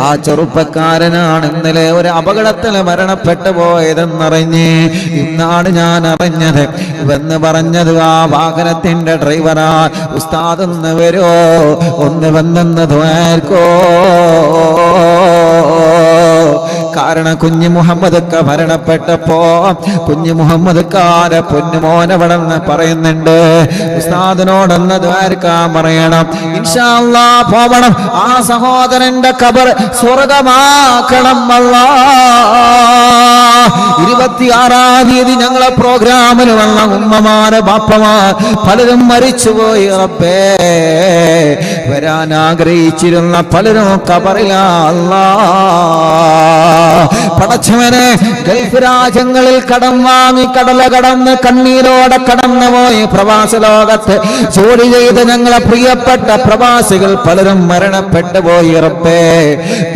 ആ ചെറുപ്പക്കാരനാണ് ഇന്നലെ ഒരു അപകടത്തിൽ മരണപ്പെട്ടു പോയതെന്നറിഞ്ഞ് ഇന്നാണ് ഞാൻ അറിഞ്ഞത് എന്ന് പറഞ്ഞത്. ആ വാഹനത്തിന്റെ ഡ്രൈവറാ. ഉസ്താദ് ഒന്ന് വരോ, ഒന്ന് വന്നെന്ന് ദ്വാർക്കോ. കാരണം കുഞ്ഞു മുഹമ്മദ് മരണപ്പെട്ടപ്പോ കുഞ്ഞു മുഹമ്മദ്ക്കാരെ പൊന്നുമോനവിടെന്ന് പറയുന്നുണ്ട്. ഉസ്താദിനോടൊന്ന് ദ്വാരക്കാൻ പറയണം, ഇൻഷാ അല്ലാഹ് പോവണം. ആ സഹോദരന്റെ ഖബർ സ്വർഗമാക്കണം അല്ലാഹ്. 26-ാം തീയതി ഞങ്ങളെ പ്രോഗ്രാമിൽ വന്ന ഉമ്മമാരെ ബാപ്പമാർ പലരും മരിച്ചുപോയി. റബ്ബേ, വരാൻ ആഗ്രഹിച്ചിരുന്ന പലരും ഖബറിലാ അല്ലാഹ്. പടച്ചവനെ, ഗൾഫ് രാജ്യങ്ങളിൽ കടം വാങ്ങി കടല കടന്ന് കണ്ണീരോടെ കടന്നുപോയി പ്രവാസ ലോകത്ത് ജോലി ചെയ്ത് ഞങ്ങളെ പ്രിയപ്പെട്ട പ്രവാസികൾ പലരും മരണപ്പെട്ടു പോയി. റബ്ബേ,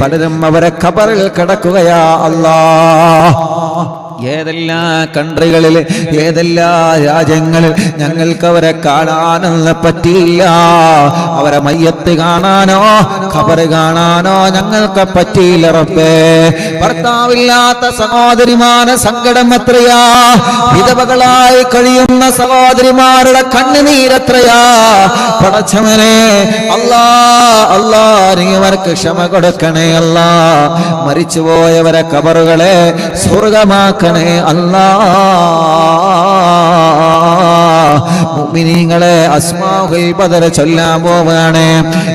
പലരും അവരെ ഖബറിൽ കിടക്കുകയാ അല്ലാഹ്. ഏതെല്ലാം കൺട്രികളിൽ, ഏതെല്ലാം രാജ്യങ്ങളിൽ ഞങ്ങൾക്ക് അവരെ കാണാനൊന്നും പറ്റിയില്ല. അവരെ മയ്യത്ത് കാണാനോ ഖബറ് കാണാനോ ഞങ്ങൾക്ക് പറ്റിയില്ല. റബ്ബേ, ഭർത്താവില്ലാത്ത സഹോദരിമാരുടെ സങ്കടം എത്രയാ, വിധവകളായി കഴിയുന്ന സഹോദരിമാരുടെ കണ്ണുനീരെത്രയാ. പടച്ചവനെ, അല്ലാ അല്ലാ, നീ അവർക്ക് ക്ഷമ കൊടുക്കണേ അല്ലാ. മരിച്ചുപോയവരെ ഖബറുകളെ സ്വർഗമാക്കണേ അല്ലാഹ്. മുഅ്മിനീങ്ങളെ, അസ്മാഉൽ ബദർ ചൊല്ലാൻ പോവാണ്.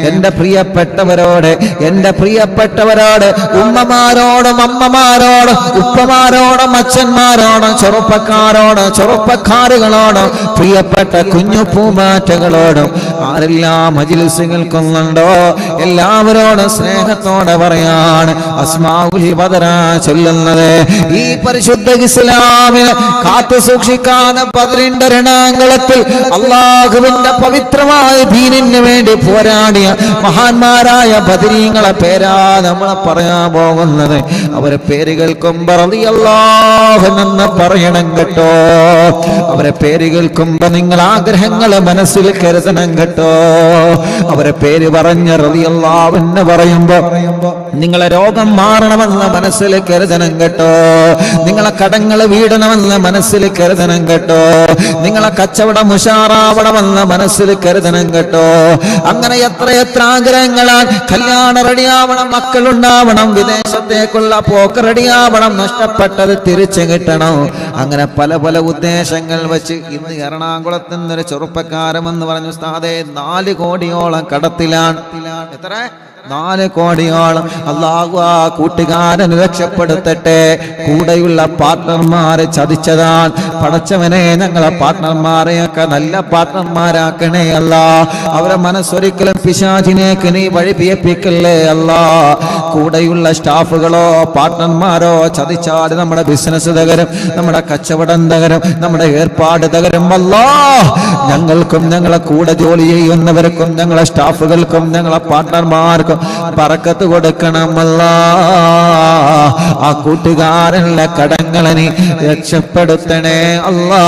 എൻ്റെ പ്രിയപ്പെട്ടവരോട്, എൻ്റെ പ്രിയപ്പെട്ടവരോട്, ഉമ്മമാരോടും അമ്മമാരോടും ഉപ്പമാരോടും അച്ഛന്മാരോടും ചെറുപ്പക്കാരോടും ചെറുപ്പക്കാരികളോടും പ്രിയപ്പെട്ട കുഞ്ഞു പൂമാറ്റകളോടും ആരെല്ലാം മജ്‌ലിസ് കേൾക്കുന്നുണ്ടോ എല്ലാവരോടും സ്നേഹത്തോടെ പറയാണ് അസ്മാഉൽ ബദർ ചൊല്ലുന്നത്. ഈ പരിശുദ്ധ ഇസ്ലാമിനെ കാത്തു സൂക്ഷിക്കാൻ ബദറിന്റെ രണാങ്കളത്തിൽ അല്ലാഹുവിന്റെ പവിത്രമായ ദീനിന് വേണ്ടി പോരാടിയ മഹാന്മാരായ ബദരീങ്ങളെ പേരാ നമ്മൾ പറയാൻ പോകുന്നത്. അവരെ പേര് കേൾക്കുമ്പോ റളിയല്ലാഹു എന്ന് പറയണം കേട്ടോ. അവരെ പേര് കേൾക്കുമ്പോ നിങ്ങൾ ആഗ്രഹങ്ങൾ മനസ്സിൽ കരുതണം കേട്ടോ. അവരെ പേര് പറഞ്ഞ റളിയല്ലാഹു എന്ന് പറയുമ്പോ നിങ്ങളെ രോഗം മാറണമെന്ന് മനസ്സിൽ കരുതണം കേട്ടോ. നിങ്ങളെ കടങ്ങൾ വീടണമെന്ന് മനസ്സിൽ കരുതണം കേട്ടോ. നിങ്ങളെ കച്ചവടം ഉഷാറാവണമെന്ന് മനസ്സിൽ കരുതണം കേട്ടോ. അങ്ങനെ എത്ര ആഗ്രഹങ്ങളാണ്. കല്യാണം റെഡിയാവണം, മക്കളുണ്ടാവണം, വിദേശത്തേക്കുള്ള പോക്ക് റെഡിയാവണം, നഷ്ടപ്പെട്ടത് തിരിച്ചു കിട്ടണം. അങ്ങനെ പല പല ഉദ്ദേശങ്ങൾ വെച്ച് ഇന്ന് എറണാകുളത്ത് നിന്നൊരു ചെറുപ്പക്കാരമെന്ന് പറഞ്ഞു, ഉസ്താദേ 4 കോടിയോളം കടത്തിലാണ്. എത്ര? 4 കോടിയോളം. അല്ലാഹു ആ കൂട്ടുകാരൻ രക്ഷപ്പെടുത്തട്ടെ. കൂടെയുള്ള പാർട്ട്ണർമാരെ ചതിച്ചതാണ്. പടച്ചവനെ, ഞങ്ങളെ പാർട്ട്ണർമാരെയൊക്കെ നല്ല പാർട്ട്ണർമാരാക്കണേ അല്ലാ. അവരെ മനസ്സൊരിക്കലും പിശാചിനേക്ക് നീ വഴിപിയപ്പിക്കല്ലേ അല്ലാ. കൂടെയുള്ള സ്റ്റാഫുകളോ പാർട്ട്ണർമാരോ ചതിച്ചാൽ നമ്മുടെ ബിസിനസ് തകരും, നമ്മുടെ കച്ചവടം തകരും, നമ്മുടെ ഏർപ്പാട് തകരും അല്ലാ. ഞങ്ങൾക്കും ഞങ്ങളെ കൂടെ ജോലി ചെയ്യുന്നവർക്കും ഞങ്ങളെ സ്റ്റാഫുകൾക്കും ഞങ്ങളെ പാർട്ട്ണർമാർക്കും ബറക്കത്ത് കൊടുക്കണമല്ല. ആ കൂട്ടുകാരനുള്ള കടങ്ങളെ നീ രക്ഷപ്പെടുത്തണേ അല്ലാ.